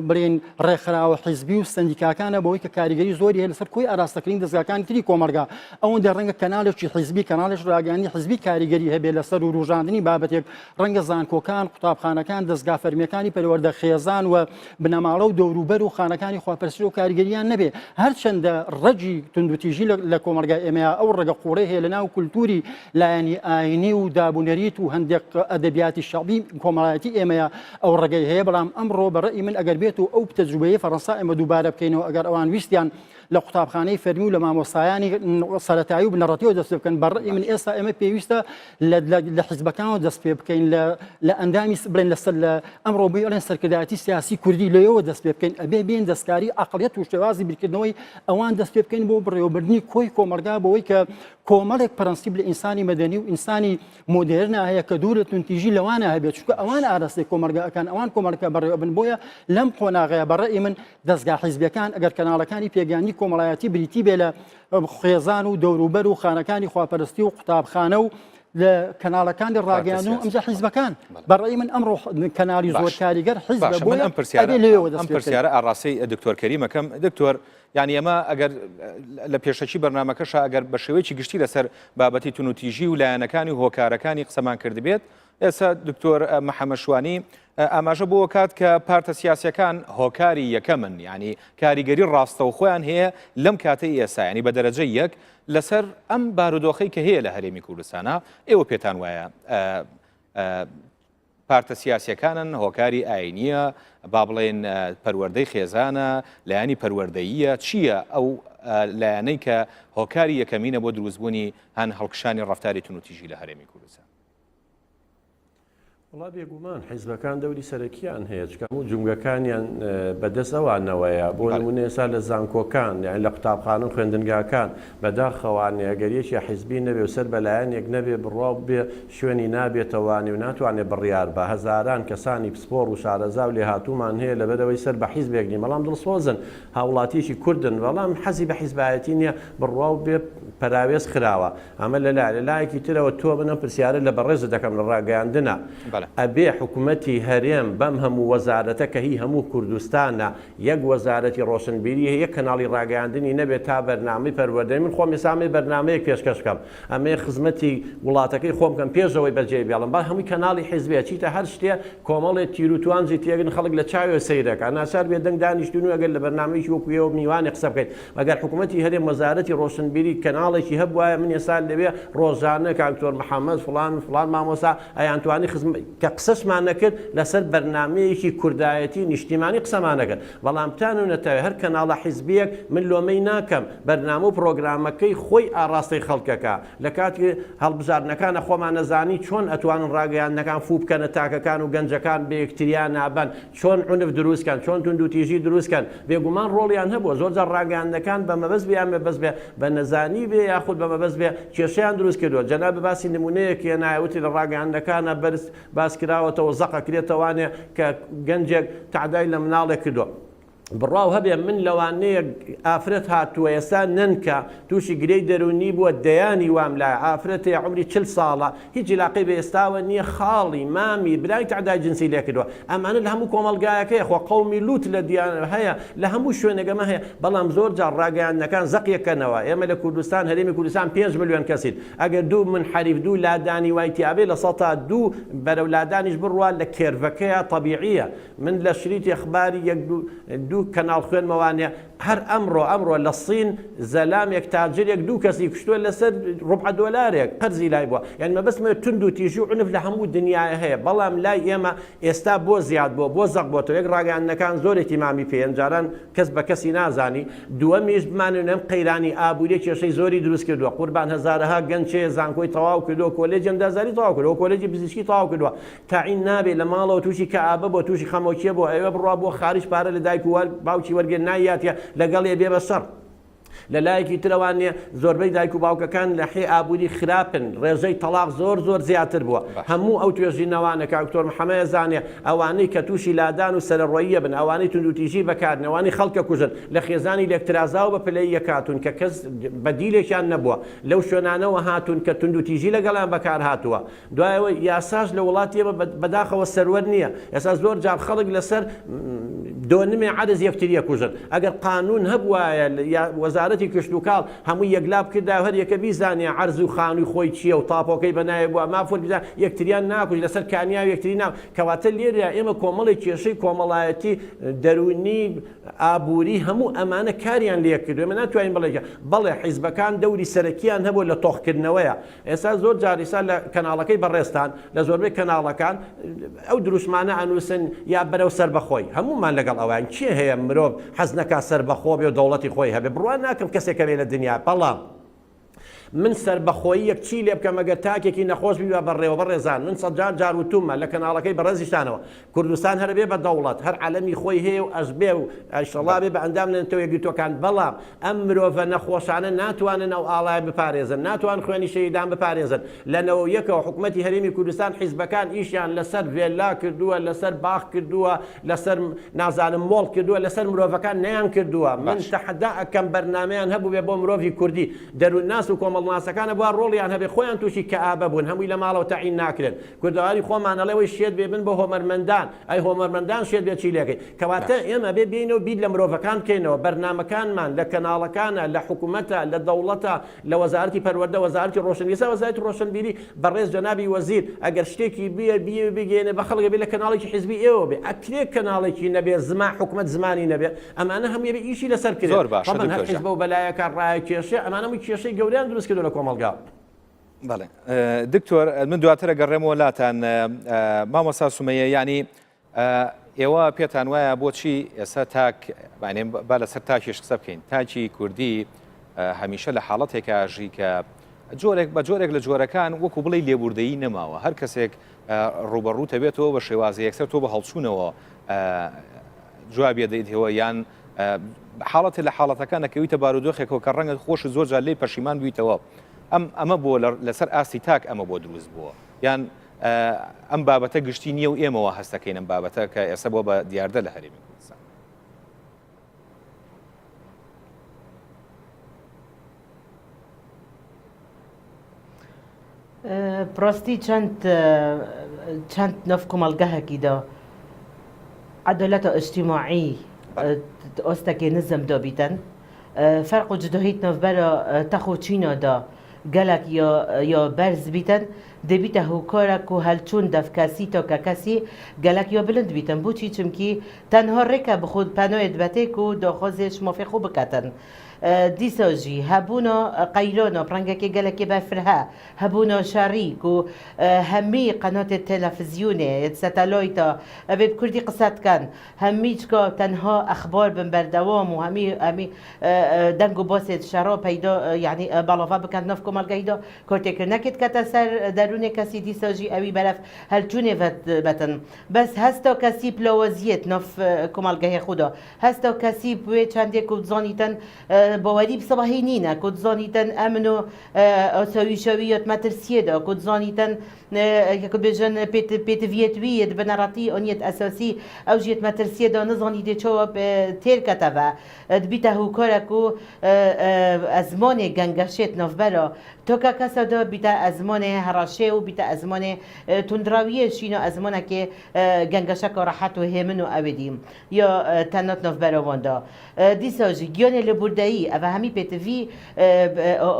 بڵێن ڕێکخراوە حیزبی و سندیکاکانە بەوەی کە کاریگەری زۆری هەیە لەسەر کۆی ئاراستەکردنی دەستگاکانی تری کۆمەلگا ئەوەندە ڕەنگە کەناڵێکی حیزبی کەناڵێک ڕاگەیاندنی حیزبی کاریگەری هەبێ لەسەر و ڕوژاندنی بابەتێک ڕەنگە زانکۆکان قوتابخانەکان دەستگا فەرمیەکانی پەروەردە خێزان و بنەماڵە و دەوروبەر و خانەکانی خواپەرستی و کاریگەریان نەبێ هەرچەندە ڕەجی توندوتیژی لە کۆمەلگای ئێمەیە ئەو ڕێگە قوڕەی هەیە لەناو کولتوری لایەنی ئاینی و دابوونەریت و هەندێک ئەدەبیاتی شەعبی کۆمەڵایەتی ئێمەیە ئەو ڕێگەی هەیە بەڵام ئەمڕۆ بەڕێی من ئەگەر بێت و ئەو تەجروبەیە فەڕەنسا ئێمە دووبارە بکەینەوە ئەگەر ئەوان ویستیان لە قوتابخانەی فەرمی و لە مامۆستایانی سەرەتایی و بنەڕەتیەوە دەست پێ بکەن بەڕێی من ئێستا ئێمە پێویستە لە حیزبەکانەوە دەست پێ بکەین لە ئەندامی بڵێن لەسەر لە ئەمڕۆ بڵێن سەرکردایەتی سیاسی کوردی لەوەوە دەست پێ بکەین ئەبێ بێن دەستکاری عەقڵیەت و شێوازی بیرکردنەوەی ئەوان دەست پێ بکەین بۆ بڕێوەبردننی کۆی کۆمەلگا بەوەی کە کۆمەڵێک پرەنسیب لە ئینسانی مەدەنی و ئینسانی مۆدێرنە هەیە کە دوورە تونتیژی لەوانە هەبێت چونکە ئەوان ئاراستی کۆمەلگاکان ئەوان کۆمەلگا بەڕێوە بن بۆیە لەم قۆناغەیە بەڕێی من دەستگا حیزبیەکان ئەگەر کەناڵەکانی پێگەیاندنی کۆمەڵایەتی بریتی بێ لە خێزان و دەوروبەر و خانەکانی خواپەرستی و قوتابخانە و لە کەناڵەکانی ڕاگەیاندن و ئەمجا حیزبەکان بەڕێی من ئەمڕۆ کەناڵی زۆر کاریگەر حیزبە بۆیە ئەم پرسیارە ئاڕاستی دکتۆر کەریمەکەم دکتۆر یعنی ئەمە ئەگەر لە پێشەکی بەرنامەکەشە ئەگەر بە شێوەیەکی گشتی لەسەر بابەتی تونوتیژی و لایەنەکانی و هۆکارەکانی قسەمان کردبێت ئێستا دکتۆر محەممەد شوانی ئاماژە بۆ کات کە پارتە سیاسەکان هۆکاری یەکەمن ینی کاریگەری ڕاستە و خۆیان هەیە لەم کاتەی ئێستا ینی بە دەرەجە یەک لەسەر ئەم بارودۆخەی کە هەیە لە هەرێمی کوردستانە ئێوە پێتان وایە پارتە سیاسیەکانن هۆکاری ئاینیە با بڵێن پەروەردەی خێزانە لایانی پەروەردەییە چییە ئەو لایەنەی کە هۆکاری یەکەمینە بۆ دروستبوونی هەن هەڵکشانی ڕەفتاری تونوتیژی لە هەرێمی کوردستان وڵا بێگومان حیزبەکان دەوری سەرەکیان هەیە چکەم و جونگەکانیان بەدەست ئەوانەوەیە بۆ نمونە ئێستا لە زانکۆکان یان لە قوتابخانە و خوێندنگاکان بەداخەوانێ ئەگەریەکی حیزبی نەبێ و سەر بەلایەنێک نەبێ بڕاو بێ شوێنی نابێتەوانی و ناتوانێت بڕیار بە هەزاران کەسانی پسپۆر و شارەزا و لێهاتوومان هەیە لەبەرەوەی سەر بە حیزبێک نی بەڵام دڵسۆزن هاوڵاتیشی کوردن بەڵام حەزی بە حیزبایەتی نییە بڕاو بێ پەراوێز خراوە ئەمە لە لایەکی ترەوە تۆ بنە پرسیارە لە بەڕێزە دەکەم لە ڕاگەیاندنە ئەبێ حکوومەتی هەرێم بەم هەموو وەزارەتە کە هی هەموو کوردستانە یەک وەزارەتی ڕۆشنبیری هەیە کەناڵی ڕاگەیاندنی نەبێت تا بەرنامەی پەروەردەی من خۆم ێسامەی بەرنامەیەک پێشکەش بکەم ئەمێ خزمەتی وڵاتەکەی خۆم کەم پێشەوەی بەجێ بێڵم با هەمووی کەناڵی حیزبێ چیتە هەر شتێ کۆمەڵێک تیروتوانجی تێگن خەڵک لە چاوێ سەیرەکە ناچار بێ دەنگ دانیشتون و ئەگەر لە بەرنامەیەکی وەکوێەوە میوانی قسە بکەیت مەگەر حکوومەتی هەرێم وەزارەتی ڕۆشنبیری کەناڵێکی هەبوایە من ێستا لەوێ ڕۆژانە کاکتۆر محەممەد فڵان مامۆسا ئەیانتوانی کە قسەشمان نەکرد لەسەر بەرنمەیەکی کوردایەتی نیشتیمانی قسەمانەکرد بەڵام تانونەتەوە هەر کەناڵە حیزبیەک من لۆمەی ناکەم بەرنامە و پرۆگرامەکەی خۆی ئاڕاستەی خەڵکەکە لە کاتی هەڵبژاردنەکانە خۆمان نەزانی چۆن ئەتوانن ڕاگەیاندنەکان فوو بکەنە تاکەکان و گەنجەکان بە یەکتریان نابن چۆن عنف دروستکەن چۆن توندوتیژی دروستکەن بێگومان ڕۆڵیان هەبووە زۆرجار ڕاگەیاندنەکان بە مەبەست بیان بەبەست بێ بە نەزانی بێ یاخود بە مەبەست بێ کێشەیان دروست کردووە جەناب باسی نمونەیەکی نایوتی لە ڕاگەیاندنەکانە بەرز باس کراوەتەوە زەقە کرێتەوانێ کە گەنجێک تعدای لە مناڵێک کردووە بڕاو هەبێ من لەوانەیە ئافرەت هاتووە ئێستا ننکە تووشی گرەی دەرونی بووە دەیانی وام لای ئافرەتێ عمری 40 ساڵە هیچ علاقەی بە ئێستاوە نییە خاڵی مامی برای تعدای جنسی لێ کردووە ئەمانە لە هەموو کۆمەلگایەکەی خۆ قەومی لوت لە دیانە هەیە لە هەموو شوێنەگەمە هەیە بەڵام زۆر جار ڕاگەیاندنەکان زەقیەکەنەوە ئێمە لە کوردستان هەرێمی کوردستان 5 ملیۆن کەسین ئەگەر دوو منحەریف دوو لادانی وایتیابێ لە 100 تا دوو بەرەو لادانیش بڕوە لە کێرڤەکەیە طەبیعیە من لە شریتی ئەخباری دوو کەناڵ خوێنمەوانێ هەر ئەمڕۆ لە سین زەلامێک تاجرێک دوو کەسی کوشتووە لەسەر ڕوبع دۆلارێک قەرزی لای بووە یعنی مەبەستمە تند و تیژی و عنف لە هەموو دنیای هەیە بەڵام لای ئێمە ئێستا بۆ زیاد بۆ زەق بۆتەوە یەک ڕاگەیاندنەکان زۆر ئیتیمامی پێیان جاران کەس بە کەسی نازانی دووەمیش بمانێنم قەیرانی ئابووری کێشەی زۆری دروست کردووە قوربان هەزارەها گەنجێ زانکۆی تەواو کردووە کۆلێجی ئەندازاری تەواو کردووە کۆلێجی پزیشکی تەواو کردووە تاعین نابێت لە ماڵەوە تووشی کەئابە بۆ تووشی خەمۆکیە بۆ ئێوە بڕوا بۆ خارج پارە لە دایک و باوکی وەرگێن نایاتە لەگەڵ ێ بێ بە سەر لە لایەکی ترەوانێ زۆربەی دایک و باوکەکان لە حێ ئابووری خراپن ڕێژەی تەلاق زۆر زیاتر بووە هەموو ئەو توێژینەوانە کاکتۆر محەممەد زانێ ئەوانەی کە تووشی لادان و سەرڕۆیە بن ئەوانەی توندوتیژی بەکارن ئەوانەی خەڵکە کوژن لە خێزانی لێکترازاو بە پلەی یەکاتون کە کەس بەدیلێکیان نەبووە لەو شوێنانەوە هاتون کە توندوتیژی لەگەڵیان بەکار هاتووە دوایەوە یاساش لە وڵاتی ئێمە بەداخەوە سەروەر نییە ئێستا زۆر جار خەڵک لەسەر دۆنمێ عەرز یەکتریە کوژن ئەگەر قانون هەبوایە وەزارەتی کشت و کاڵ هەموو یەکلاب کردا هەر یەکە بیزانێ عەرز و خانووی خۆی چییە و تاپۆکەی بەنایە بووە مافۆر بیزان یەکتریان ناکوژ لەسەر کانیا یەکتری ناو کەواتە لێرە ئێمە کۆمەڵی کێشەی کۆمەڵایەتی دەرونی ئابووری هەموو ئەمانە کاریان لێ کردو ئێمە ناتوانین بەڵێ حیزبەکان دەوری سەرەکیان هەبوو لە تۆخکردنەوەیە ئێستا زۆر جاریسا لە کەناڵەکەی بەڕێستان لە زۆربەی کەناڵەکان ئەو دروشمانە ئەنووسن یا بەرەو سەر بەخۆی هەمومان لەگەڵ ئەوان چی هەیە مرۆڤ حەز نەکا سەر بەخۆ بێ و دەوڵەتی خۆی هەبێ بڕوان ناکەم کەسێکە بێ لە دنیا بەڵام من سەربەخۆیی یەک چی لێ بکەم ئەگەر تاکێکی نەخۆش بیوە بەڕێوە بەڕێزان من سەد جار وتومە لە کەناڵەکەی بەڕێزیشتانەوە کوردستان هەر بێ بە دەوڵەت هەر عەلەمی خۆی هەیە و ئەژبێ و ئەیشەڵا بێ بە ئەندام لەنتەوە یەکگرتوەکان بەڵام ئەم مرۆڤە نەخۆشانە ناتوانن ئەو ئاڵای بپارێزن ناتوان خوێنی شەهیدان بپارێزن لەنەوە یەکەوە حکوومەتی هەرێمی کوردستان حیزبەکان ئیشیان لەسەر وێلا کردووە لەسەر باخ کردووە لەسەر نازانم مۆڵ کردووە لەسەر مرۆڤەکان نەیان کردووە من تەحەدا ئەکەم بەرنامەیان هەبوو بێ بۆ مرۆڤی کوردی دەروونناس و کۆمەڵناسەکانە بووە ڕۆڵیان هەبێ خۆیان تووشی کەئابە بوون هەمووی لە ماڵەوە تەعین ناکرێن کوردەواری خۆمانەڵەوەی شێت بێ بن بە هۆمەرمەندان ئەی هۆمەرمەندان شێت بێ چی لێکەی کەواتە ئێمە بێ بینەوە بیر لە مرۆڤەکان بکەینەوە بەرنامەکانمان لە کەناڵەکانە لە حکوومەتە لە دەوڵەتە لە وەزارەتی پەروەردە وەزارەتی ڕۆشنبیری وەزارەتی ڕۆشنبیری بەڕێز جەنابی وەزیر ئەگەر شتێکی بێ بگێنێ بە خەڵک بێ لە کەناڵێکی حیزبی ئێوە بێ ئەکرێ کەناڵێکی نەبێ حکوومەت زمانی نەبێ ئەمانە هەموو بێ ئیشی لەسەر کرد زۆر باش هەر حیزب و بەلایەکان ڕایە کێشێ ئەمانەمووی کێشەی گەوریان دروست کردو لە کۆمەڵگا بەڵێ دکتۆر من دواترە گەڕێمەوە لاتان مامۆستا سومەیە ینی ئێوە پێتان وایە بۆچی ئێستا تاک با لەسەر تاکیش قسە بکەین تاکی کوردی هەمیشە لە حاڵەتێکە ژی کە جۆرێک لە جۆرەکان وەکو بڵی لێبوردەیی نەماوە هەر کەسێک ڕوبەڕوو تەبێتەوە بە شێوازی یەکسەر تۆ بە هەڵچوونەوە جوابێ دەیتەوە یان حاڵەتی لە حاڵەتەکان نەکەویتە بارودۆخێکەوە کە ڕەنگە خۆش زۆر جار لێی پەشیمان بوویتەوە ئەمە بۆ لەسەر ئاستی تاک ئەمە بۆ دروست بووە یان ئەم بابەتە گشتی نییە و ئێمەوە هەستەکەین ئەم بابەتە کە ئێستا بۆ بە دیاردە لە هەرێمی کوردستان پرۆستی چەند نەف کۆمەڵگەهێکیدا عەدالەتە ئیجتیماعی ئۆستەکێ نزم دابیتن فەرق و جدۆهیت نەڤبەرە تەخ و چینەدا gelek ya berz bîtin dibîte hûkorek û helçûn devkesî to kekesî gelek ya bilind bîtin bû çî çimkî tenha rêke bi xwe penoyê dibetê ku daxwazê ji mafê xwe biketin dîsa jî hebûna qeyrana prengekê gelekê berfir he hebûna şerî ku hemî qenatê televizyonê satelayta ev ê bi Kurdî qise dikin hemî çika tenha exbar bin berdewam û hemî deng û basê şera peyda yanî belava bikin nav komelgehî da kartêkirnekê dikete ser derûnê kesî dîsa jî ew î beref helçûnê vetin bes hesta kesî pilawaziyet nav komelgehê xwe da hesta kesî wê çendê ku dizanîtin باوەری بسەبەهی نینە کۆ دزانیتن ئەمن و ئاساویشەویەت مەترسیەدا کۆ دزانیتن کە بێژن پێتڤێتویەت بنەڕەتی ئۆنیەت ئەساسی ئەو ژێت مەترسیەدا نزانی دێچەوە تێرکەتەڤە دبیتە هوکۆرەک و ئەزمانێ گەنگەشێت نەڤبەرە تۆکە کەسەدا بیتە ئەزمانێ هەڕەشێ و بیتە ئەزمانێ توندراویە شینە ئەزمانەکێ گەنگەشەکە ڕەحەت و هێمن و ئەوێدیم یا تەنەت نەڤبەرەوەندا دیساژی گیۆنێ لە بوردایی ئەوە هەمی پێتڤی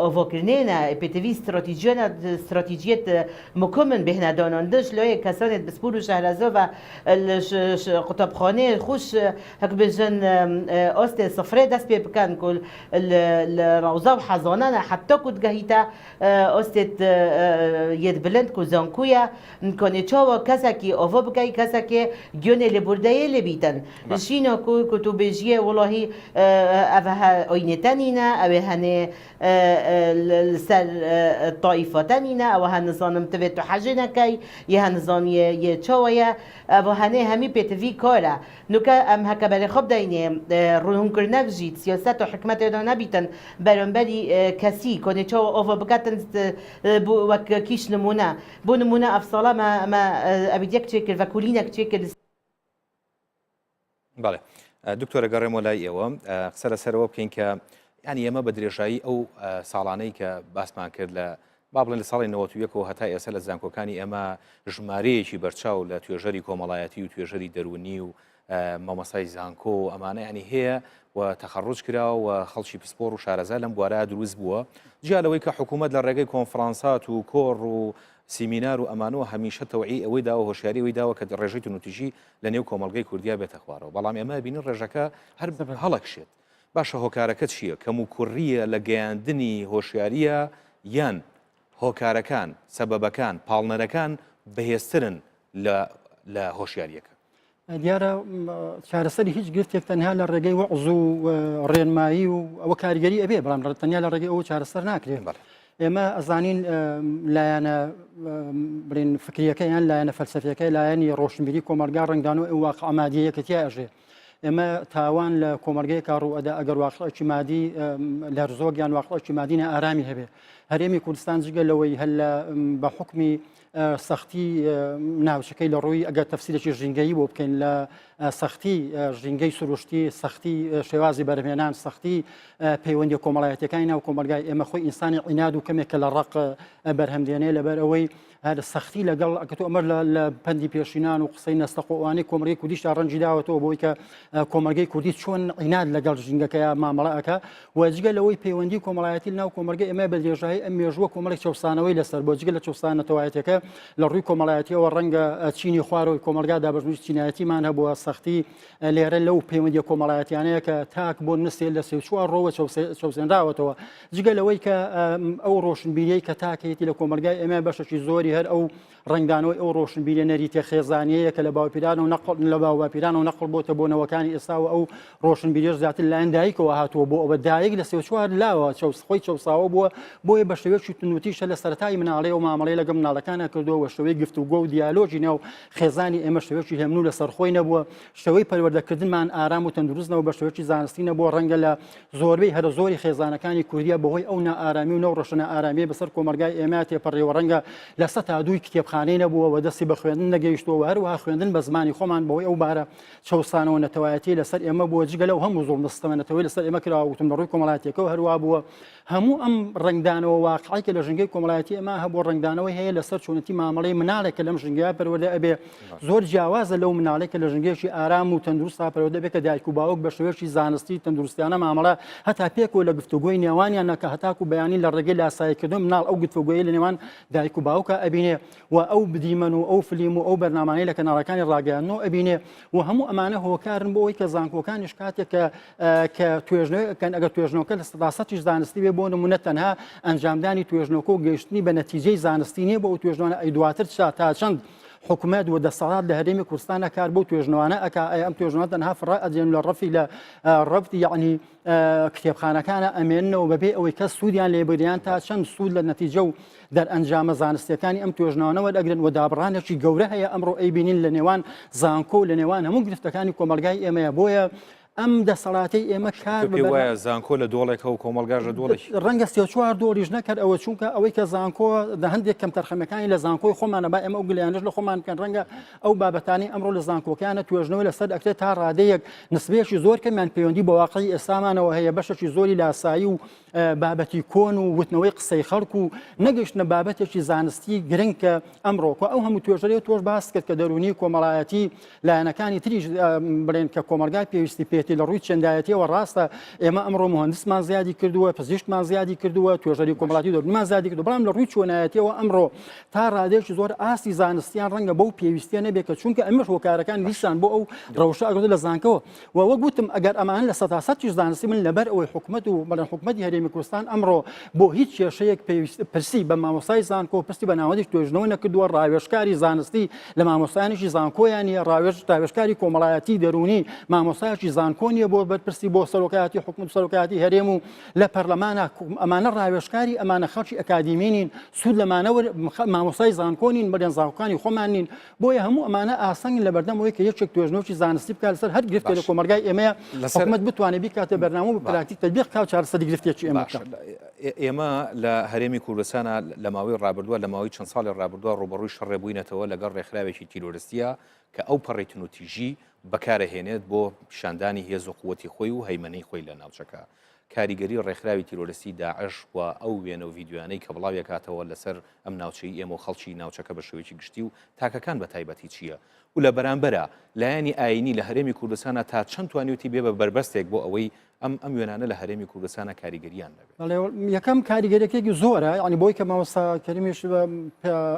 ئۆڤۆکردنێنە پێتڤی استراتیجیەت مکمن بهنەداناندش لایە کەسانێت بسپور و شەهرەزۆڤە قوتابخانێ خوش هەک بێژن ئۆستێ سفرێ دەست پێ بکەن کو ڕەوزە و حەزانانە حتا کو دگەهیتە ئۆستێت یەت بلند کو زانکویە کۆنێچاوە کەسێکی ئۆڤۆ بکەی کەسێکێ گیۆنێ لێ بوردەیە لێ بیتن شینە کو تو بێژیە وڵاهی ئەوە دینێتەنینە ئەوێ هەنێ سەر تایفەتەنینە ئەوە هە نزانم تبێت و حەژێنەکەی یە هە نزانیە یە چاوەیە ئەوە هەنێ هەمی پێتڤی کۆرە نوکە ئەم هەکە بەرێ خۆب دەینێ ڕوونکردنەک ژیت سیاست و حکومەتێدا نەبیتن بەرەمبەری کەسی کۆنێچەوە ئۆڤە بکاتن وەک کیش نمونە بۆ نمونە ئەفساڵە ئەبیدیەک چێ کرد ڤەکولینەک چێ کرد. بەڵێ دکتۆرە گەڕێمەوە لای ئێوە قسە لەسەرەوە بکەین کە ینی ئێمە بە درێژایی ئەو ساڵانەی کە باسمان کرد لە با بڵێن لە ساڵی 91ەوە هەتا ئێستا لە زانکۆکانی ئێمە ژمارەیەکی بەرچاو لە توێژەری کۆمەڵایەتی و توێژەری دەرونی و مامەسای زانکۆ و ئەمانە ینی هەیە و تەخەڕوج کراوە و خەڵکی پیسپۆر و شارەزا لەم بوارە دروست بووە جیا لەوەی کە حکوومەت لە ڕێگەی کۆنفرانسات و کۆڕ و سیمینار و ئەمانەوە هەمیشە تەوعی ئەوەی داوە هۆشیاری ئەوەی داوە کە ڕێژەی تونوتیژی لە نێو کۆمەلگەی کوردیا بێتە خوارەوە بەڵام ئێمە بینن ڕێژەکە هەر هەڵەکشێت باشە هۆکارەکە چییە کەم و کوڕیە لە گەیاندنی هۆشیاریە یان هۆکارەکان سەبەبەکان پاڵنەرەکان بەهێزترن لە هۆشیاریەکە دیارە چارەسەری هیچ گرفتێک تەنها لە ڕێگەی وەعز و ڕێنمایی و ئەوە کاریگەری ئەبێ بەڵام تەنیا لە ڕێگەی ئەوە چارەسەر ناکرێت ئێمە ئەزانین لایەنە بڵێن فکریەکەیان لایەنە فەلسەفیەکەی لایەنی ڕۆشنبیری کۆمەلگا ڕنگدانەوە ئەو واقع ئامادیەیەکە تیا ئەژێ ئێمە تاوان لە کۆمەلگەیەکە ڕوئەدا ئەگەر واقعەکی مادی لەرزۆگیان واقعەکی مادینە ئارامی هەبێ هەرێمی کوردستان جگە لەوەی هەل بە حکمی سەختی ناوچەکەی لە ڕووی ئەگەر تەفسیرێکی ژینگەیی بۆ بکەین لە سەختی ژینگەی سروشتی سەختی شێوازی بەرهێنان سەختی پەیوەندی کۆمەڵایەتەکانی ناو کۆمەلگای ئێمە خۆی ئینسانی عیناد و کەمێکە لە ڕق بەرهەمدێنێ لەبەر ئەوەی سەختی لەگەڵ ئەگەتۆ ئەمە لە پەندی پێشینان و قسەی نەستەقۆوانی کۆمەلگەی کوردیشتا ڕەنجی داوەتەوە بۆی کە کۆمەلگەی کوردی چۆن عیناد لەگەڵ ژینگەکەیە مامەڵەکە وەجگە لەوەی پەیوەندی کۆمەڵایەتی ناو کۆمەلگەی ئێمە بە درێژایی ئەم مێژووە کۆمەڵێک چەوسانەوەی لەسەر بۆجگە لە چەوسانەتەوایەتەکە لە ڕووی کۆمەڵایەتیەوە ڕەنگە چینی خوارەوەی کۆمەلگا دابەژنووی چینایەتیمان هەبووە سەختی لێرە لەو پەیوەندی کۆمەڵایەتیانەیە کە تاک بۆ نسێ لە سێ چوار ڕۆوە چەوسێنراوەتەوە جگە لەوەی کە ئەو ڕۆشنبیریەی کە تاکەیەتی لە کۆمەلگای ئێمە بەشێکی زۆری هەر ئەو ڕنگدانەوەی ئەو ڕۆشنبیریە نەریتە خێزانەیە کە لە باوپیران و نەقڵ لە باوپیران و نەقڵ بۆتە بۆنەوەکانی ئێستا و ئەو ڕۆشنبیریش زیاتر لایەن دایکەوە هاتووە بۆ ئەوە دایک لە سێ چوار لاوە خۆی چەوساوە بووە بۆیە بە شێوەیەکی تونوتیشە لە سەرەتای مناڵەیە و مامەڵەی لەگەڵ مناڵەکانە کردووە شێوەی گفتوگۆ و دیالۆژی نێو خێزانی ئێمە شێوەیەکی هێمن و لەسەر خۆی نەبووە شێوەی پەروەردەکردنمان ئارام و تەندروستنەوە بە شێوەیەکی زانستی نەبووە ڕەنگە لە زۆربەی هەرە زۆری خێزانەکانی کوردیە بەهۆی ئەو نائارامی و نەوڕۆشنە ئارامیە بەسەر کۆمەلگای ئێمە تێپەڕێەوە ڕەنگە لە سە تا دووی کتێبخانەی نەبووە و دەستی بە خوێندن نەگەیشتەوە هەروەها خوێندن بە زمانی خۆمان بەهۆی ئەو بارە چەوسانەوە نەتەوایەتی لەسەر ئێمە بووە جگە لەو هەموو زۆر مستەمەنەتەوەی لەسەر ئێمە کراوەتم لە ڕووی کۆمەڵایەتیەکەەوە هەروە بووە هەموو ئەم ڕنگدانەوە واقعی کە لە ژنگەی کۆمەڵایەتی ئێمە هەبوو ڕنگدانەوەی هەیە لەسەر چۆنەتی مامەڵەی مناڵێکە لەم ژنگیا پەروەردە ئەبێ زۆر جیاوازە لەو مناڵێکە لە ژنگێکی ئارام و تەندروستا پەروەردە بێت کە دایک و باوک بە شێوەیەکی زانستی تەندروستیانە مامەڵە هەتا پێکەوە لە گفتوگۆی نێوانیان نەکە هەتاکو بەیانی لە ڕێگەی لاساییکردن مناڵ ئەو گفتوگۆیی لە نێوان دایک و باوکە ئەبینێ و ئەو بدیمەن و ئەو فلیم و ئەو بەرنامانەی لە کەناڵەکانی ڕاگەیاندنەوە ئەبینێ و هەموو ئەمانە هۆکارن بۆ ئەوەی کە زانکۆکانیش کاتێک کە توێژنەوەکەن ئەگەر توێژنەوەکە لە سەداسەتی زانستی بێ بۆ نمونە تەنها ئەنجامدانی توێژنەوەکە و گەیشتنی بە نەتیجەی زانستی نیە بۆ ئەو توێژنەوەە ئەی دواتر تا چەند حکوومەت و دەسەڵات لە هەرێمی کوردستانە کار بۆ توێژنەوەانە ئەکا ئەم توێژنەوە تەنها فڕا ئەدێن لە ڕەفی لە ڕەفتی یعنی کتێبخانەکانە ئەمێننەوە بەبێ ئەوەی کەس سوودیان لێبریان تا چەند سوود لە نەتیجە و دەرئەنجامە زانستیەکانی ئەم توێژنەوەنەوە ئەگرن و دابڕانێکی گەورە هەیە ئەمڕۆ ئەیبینین لە نێوان زانکۆ و لە نێوان هەموو گرفتەکانی کۆمەلگای ئێمەیە بۆیە ئەم دەسەڵاتی ئێمە کار وایە زانکۆ لە دۆڵێکە و کۆمەلگاژ لە دۆڵێکی ڕەنگە سێ چوار دۆڵیش نەکرد ئەوە چونکە ئەوەی کە زانکۆ هەندێک کەم تەرخەمەکانی لە زانکۆی خۆمانە با ئێمە ئەو گلیانش لە خۆمان بکەن ڕەنگە ئەو بابەتانی ئەمڕۆ لە زانکۆکیانە توێژنەوە لەسەر ئەکرێت تا ڕادەیەک نسبەیەکی زۆر کەمیان پەیوەندی بە واقعی ئێستامانەوە هەیە بەشێکی زۆری لاسایی و بابەتی کۆن و وتنەوەی قسەی خەڵک و نەگەشتنە بابەتێکی زانستی گرنگ کە ئەمڕۆکە ئەو هەموو توێژەرەیە تۆش باس کرد کە دەرونی کۆمەڵایەتی لایەنەکانی تریش بڵێن کە کۆمەلگای پێویستی پێێتی لە ڕووی چەندایەتیەوە ڕاستە ئێمە ئەمڕۆ مهندسمان زیادی کردووە پزیشکمان زیادی کردووە توێژەری کۆمەڵاتی دەرونیمان زیادی کردو بەڵام لە ڕووی چۆنایەتیەوە ئەمڕۆ تا ڕادێکی زۆر ئاستی زانستیان ڕەنگە بەو پێویستیە نەبێت کە چونکە ئەمەش هۆکارەکان ویسان بۆ ئەو ڕەوشە ئەگەڕێت لە زانکەوە و وەک گوتم ئەگەر ئەمان لە سەتاسەتی زانستی من لەبەر ئەوەی حکوومەت و بەڵێن حکوومەتی هەرێمی کوردستان ئەمڕۆ بۆ هیچ کێشەیەک پرسی بە مامۆستای زانکۆ پرسی بە ناوەندێک توێژنەوە نەکردووە ڕاوێژکاری زانستی لە مامۆستایانیشی زانکۆیانی ڕاوێژکاری کۆمەڵایەتی دەرونی مامۆستایەکی زانکۆ زانکۆنیە بۆ بەرپرسی بۆ سەرۆکایەتی حکومت سەرۆکایەتی هەرێم و لە پەرلەمانە ئەمانە ڕاوێژکاری ئەمانە خەڵکی ئەکادیمینین سوود لەمانەوە مامۆستای زانکۆنین بەرێنزاوەکانی خۆمانین بۆیە هەموو ئەمانە ئاسەنگن لە بەردەمەوەی کە یەکێک توێژنەوەکی زانستی بکات لەسەر هەر گرفتێ لە کۆمەلگای ئێمەیە حکومەت بتوانێت بیکاتە بەرنامە و پراکتیک تەطبیق بکات چارەسەری گرفتێکی ئێمە بکات. ئێمە لە هەرێمی کوردستانە لە ماوەی ڕابردووە لە ماوەی چەند ساڵی ڕابردووە ڕوبەڕووی شەڕێبووینەتەوە لەگەڵ ڕێکخراوێکی تیرۆریستیە کە ئەو پەڕێتن و تیژی بەکارەهێنێت بۆ پیشاندانی هێز و قووەتی خۆی و هەیمەنەی خۆی لە ناوچەکە. کاریگەری ڕێکخراوی تیرۆریستی داعش و ئەو وێنە و ڤیددیوانەی کە بڵاو یەکاتەوە لەسەر ئەم ناوچەی ئێمە و خەڵکی ناوچەکە بە شێوەیەکی گشتی و تاکەکان بە تایبەتی چییە؟ و لە بەرامبەرە لایەنی ئاینی لە هەرێمی کوردستانە تا چەند توانیوتی بێ بە بربەستێک بۆ ئەوەی ئەم وێنانە لە هەرێمی کوردستانە کاریگەریان لەبێت. یەکەم کاریگەریەکێکی زۆرە ینی بۆی کە مامۆستا کەریمیش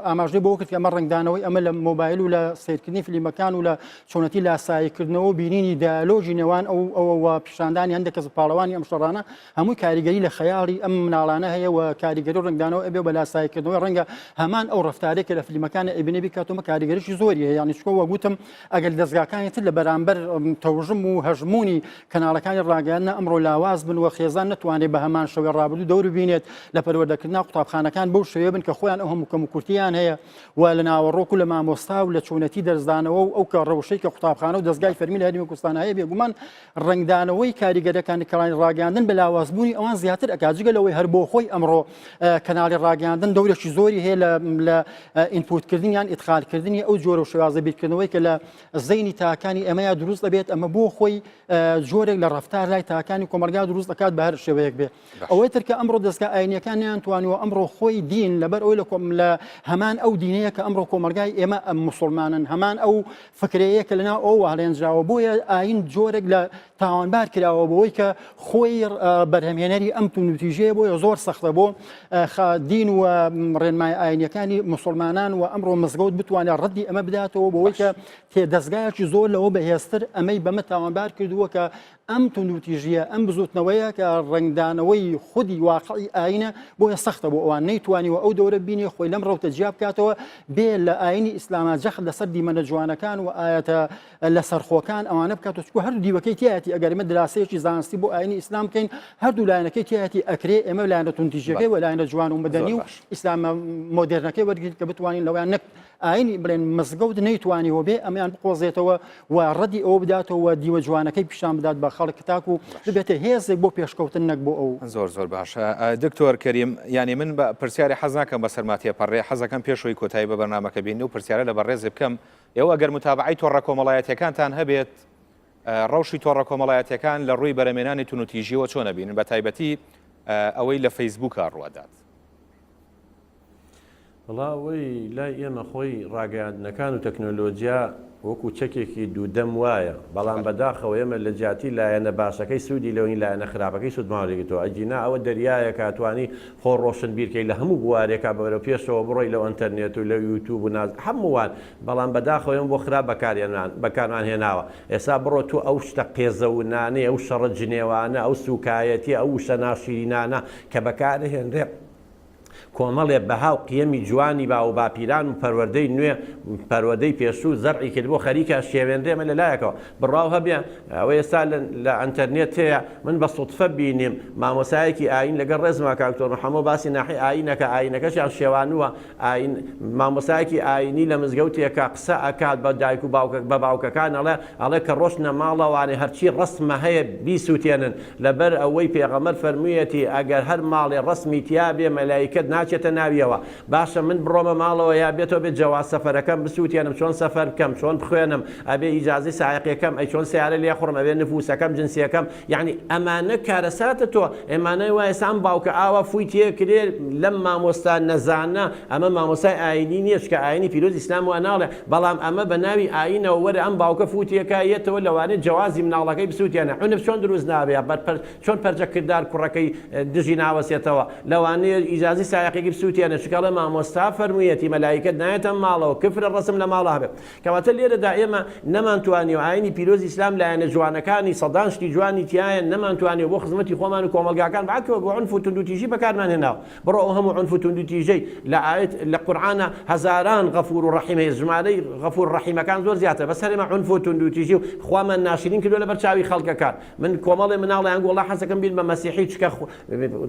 ئاماژەی بۆ کرد کە ئەمە ڕنگدانەوەی ئەمە لە مۆبایل و لە سیرکردنی فلیمەکان و لە چۆنەتی لاساییکردنەوە بینینی دیالۆژی نێوان ئەو پیشاندانی هەندێک کەس پاڵەوانی ئەم شەڕانە هەمووی کاریگەری لە خەیاڵی ئەم مناڵانە هەیە و کاریگەری و ڕنگدانەوە ئەبێ بە لاساییکردنەوەی ڕەنگە هەمان ئەو ڕفتارێکە لە فلیمەکانە ئەبینێ بیکاتەوە کاریگەریشی زۆری هەیە ینی چکۆ وەگوتم ئەگەر دەستگاکانی تر لە بەرامبەر تەوژم و هەژمونی کەناڵەکانی ڕاگەیاندنە ئەمڕۆ لاواز بن و خێزان نتوانێت بە هەمان شەوێ ڕابردوو دەور بینێت لە پەروەردەکردنا قوتابخانەکان بەو شێوەیە بن کە خۆیان ئەو هەموو کەموکورتیان هەیە و لە ناوەڕۆک و لە مامۆستا و لە چۆنەتی دەرزدانەوە و ئەو کە ڕەوشەی کە قوتابخانە و دەستگای فەرمی لە هەرێمی کوردستان هەیە بێگومان ڕنگدانەوەی کاریگەرەکانی کەڵانی ڕاگەاندن بە لاوازبوونی ئەوان زیاتر ئەکات جگەلەوەی هەر بۆ خۆی ئەمڕۆ کەناڵی ڕاگەاندن دەورێکی زۆری هەیە لە ئینپوتکردنیان ئیدخالکردنی ئەو جۆرە و شێوازە بیرکردنەوەی کە لە زەینی تاکانی ئەمەیە دروست دەبێت ئەمە بۆ خۆی جۆرێک لە ڕفتار لای تاکانی کۆمەلگا دروست دەکات بە هەر شێوەیەک بێ ئەوەی تر کە ئەمڕۆ دەستگا ئاینیەکان نیانتوانیوە ئەمڕۆ خۆی دین لەبەر ئەوی لە هەمان ئەو دینەیە کە ئەمڕۆ کۆمەلگای ئێمە موسڵمانن هەمان ئەو فکرەیە کە لەناو ئەو هەڵێنجراوە بۆیە ئاین جۆرێک لە تاوانبار کراوە بۆی کە خۆی بەرهەمهێنەری ئەم تونوتیژەیە بۆیە زۆر سەختە بۆ دین و ڕێنمای ئاینیەکانی موسڵمانان و ئەمڕۆ مزگەوت بتوانێت ڕەدی ئەمە بداتەوە بۆی کە دەستگایەکی زۆر لەوە بەهێزتر ئەمەی بەمە تاوانبار کردووە کە ئەم تونوتیژیە ئەم بزوتنەوەیە کە ڕنگدانەوەی خودی واقعی ئاینە بۆیە سەختە بۆ ئەوان نەیتوانیوە ئەو دەورە بینی خۆی لەم ڕەوتە جیا بکاتەوە بێ لە ئاینی ئیسلامە جەخت لەسەر دیمەنە جوانەکان و ئاەتە لەسەر خۆکان ئەوانە بکاتەوە چکو هەردوو دیوەکەی تایەتی ئەگەر ئێمە دراسەیەکی زانستی بۆ ئاینی ئیسلام بکەین هەردوو لایەنەکەی تایەتی ئەکرێ ئێمە لایەنە تونوتیژیەکەی و لایەنە جوان و مەدەنی و ئیسلامە مۆدێرنەکەی وەرگیت کە بتوانین لەویان نەک ئاینی بڵێن مزگەوت نەیتوانیەوە بێ ئەمیان بقۆزێتەوە و ڕەدی ئەوە بداتەوە دیوە جوانەکەی پیشان بدات بە خەڵک تاک و ببێتە هێزێک بۆ پێشکەوتن نەک بۆ ئەو زۆر باشە. دکتۆر کەریم یانی من بە پرسیاری حەز ناکەم بە سەرماتیە پەڕێ حەزەکەم پێشەوەی کۆتایی بە بەرنامەکە بین و پرسیارە لە بەڕێزێ بکەم ئێوە ئەگەر متابعی تۆڕە کۆمەڵایەتیەکانتان هەبێت ڕەوشی تۆڕە کۆمەڵایەتیەکان لە ڕووی بەرەمێنانی تونوتیژیەوە چۆنە بینن بە تایبەتی ئەوەی لە فەیسبووکە ڕوادات؟ وڵاوی لای ئێمە خۆی ڕاگەاندنەکان و تەکنۆلۆجیا وەکو چەکێکی دوودەم وایە بەڵام بەداخەوە ئێمە لە جیاتی لایەنە باشەکەی سوودی لەوەی لایەنە خراپەکەی سوودماڵێتەوە ئەجینا ئەوە دەریایە کاتوانی خۆ ڕۆشن بیرکەی لە هەموو بوارێکا بەرەو پێشەوە بڕۆی لەو ئەنتەرنێت و لە یوتیوب و ناز هەمووان بەڵام بەداخەوە ئێمە بۆ خراپ بەکارمان هێناوە ئێستا بڕۆ تو ئەو شتە قێزەونانەی ئەو شەڕە جنێوانە ئەو سوکایەتی ئەو شە ناشرینانە کە بەکارهێنرێ کۆمەڵێ بەهاو قیەمی جوانی با و باپیران و پەروەردەی نوێ پەروەردەی پێشوو زەرعی کرد بۆ خەریکە شێوێنرێمە لەلایەکەوە بڕاو هەبێ ئەوە ئێستا لە ئەنتەرنێت هەیە من بە سوتفە بینیم مامۆسایەکی ئاین لەگەڵ ڕێزما کاکتۆر محەممەد باسی ناحی ئاینەکە ئاینەکەشیان شێوانووە مامۆسایەکی ئاینی لە مزگەوتێکە قسە ئەکات بە دایک و بە باوکەکان ئەڵێ کە ڕۆشنە ماڵەوانێ هەرچی ڕسمە هەیە بیسووتێنن لەبەر ئەوەی پێغەمبەر فەرموویەتی ئەگەر هەر ماڵێ ڕسمی تیا بێ مەلایکەت ناچێتە ناویەوە باشە من بڕۆمە ماڵەوە یا بێتەوە بێت جەواز سەفەرەکەم بسووتێنم چۆن سەفەر بکەم چۆن بخوێنم ئەبێ ئیجازەی سایقەکەم ئەی چۆن سیارە لێ خوڕم ئەبێ نفوسەکەم جنسیەکەم یعنی ئەمانە کارەساتە تۆ ئێمانەی وایە سام باوکە ئاوا فوی تێکرێ لەم مامۆستا نەزانە ئەمە مامۆستای ئاینی نییە کە ئاینی پیرۆز ئیسلام وە ناڵێ بەڵام ئەمە بە ناوی ئاینەوە وەرە ئەم باوکە فوتیەکایەتەوە لەوانێت جوازی مناڵەکەی بسووتێنە حونف چۆن دروست نابێ چۆن پەرجە کردار کوڕەکەی دژی ناوەسێتەوە لەوانەیە ئیجازی چایەقێکی سووتێنە شکڵە مامۆستا فەرموویەتی مەلایکەت نایەتە ماڵەوە کفرە ڕسم لە ماڵە هەبێت کەواتە لێرەدا ئێمە نەمانتوانی و ئاینی پیرۆزی ئیسلام لایەنە جوانەکانی سەدان شتی جوانی تایە نەمانتوانێت بۆ خزمەتی خۆمان و کۆمەلگاکان بەعکەوە بۆ عنف و توندوتیژی بەکارمان هێناوە بڕۆ ئەو هەموو عنف و توندوتیژەی لە ئاەت لە قورئانە هەزاران غەفور و ڕەحیم هەیە ژمارەی غەفور ڕەحیمەکان زۆر زیاتر بەسەر ئێمە عنف و توندوتیژی و خوامان ناشرین کردووە لە بەرچاوی خەڵکەکان من کۆمەڵێ مناڵیان وڵا حەزەکەم بین بە مەسیحی چکە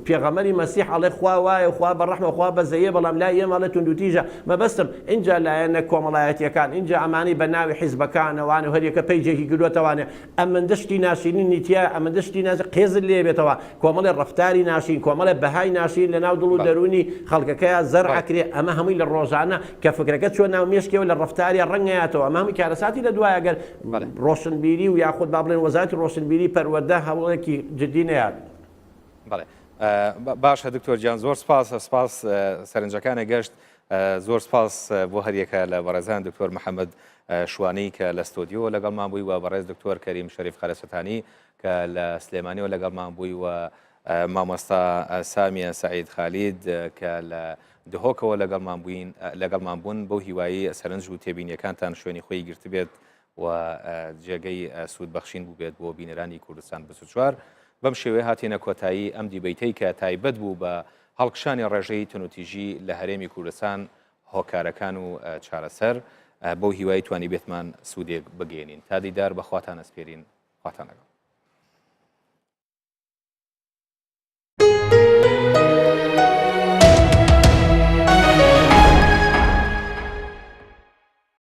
پێغەمەری مەسیح ئەڵێ خوا وایە خوا بەڕەحمە خوا بەزەیە بەڵام لای ئێمە ئەڵێ توندوتیژە مەبەستم اینجا لایەنە کۆمەڵایەتیەکان اینجا ئەمانەی بە ناوی حیزبەکانەوانە و هەریەکە پەیجێکی کردوێتەوانێ ئەمەندە شتی ناشرینی تیا ئەمەندە شتی قێزت لێ بێتەوە کۆمەڵی ڕەفتاری ناشرین کۆمەڵێ بەهای ناشرین لە ناو دڵ و دەرونی خەڵکەکەیە زەر ئەکرێ ئەمە هەمووی لە ڕۆژانە کە فکرەکە چۆن ناو مێشکەوە لە ڕەفتاریە ڕەنگەیەتەوە ئەمە هەمووی کارەساتی لە دوای ئەگەر ڕۆشنبیری و یاخود با بڵێن وەزارەتی ڕۆشنبیری پەروەردە هەوڵێکی جدی نەیان. بەڵێ باشە دکتۆر گیان زۆر سپاس سەرنجەکانی گەشت زۆر سپاس بۆ هەریەکە لە بەڕێزان دکتۆر محەممەد شوانی کە لە ستۆدیۆ لەگەڵمان بووی و بەڕێز دکتۆر کەریم شەریف خەرەسەتانی کە لە سلێمانیەوە لەگەڵمان بووی و مامۆستا سامیە سعید خالید کە لە دهۆکەوە لەگەڵمان بوون بۆ هیوایی سەرنج و تێبینیەکانتان شوێنی خۆی گرتبێت و جێگەی سوودبەخشین بوو بێت بۆ بینەرانی کوردستان 24 بەم شێوەیە هاتیێنە کۆتایی ئەم دیبەیتەی کە تایبەت بوو بە هەڵقشانی ڕێژەی تونوتیژی لە هەرێمی کوردستان هۆکارەکان و چارەسەر بۆ هیوایی توانی بێتمان سوودێک بگەێنین تا دیدار بەخواتان ئەسپێرین خواتان لەگەڵ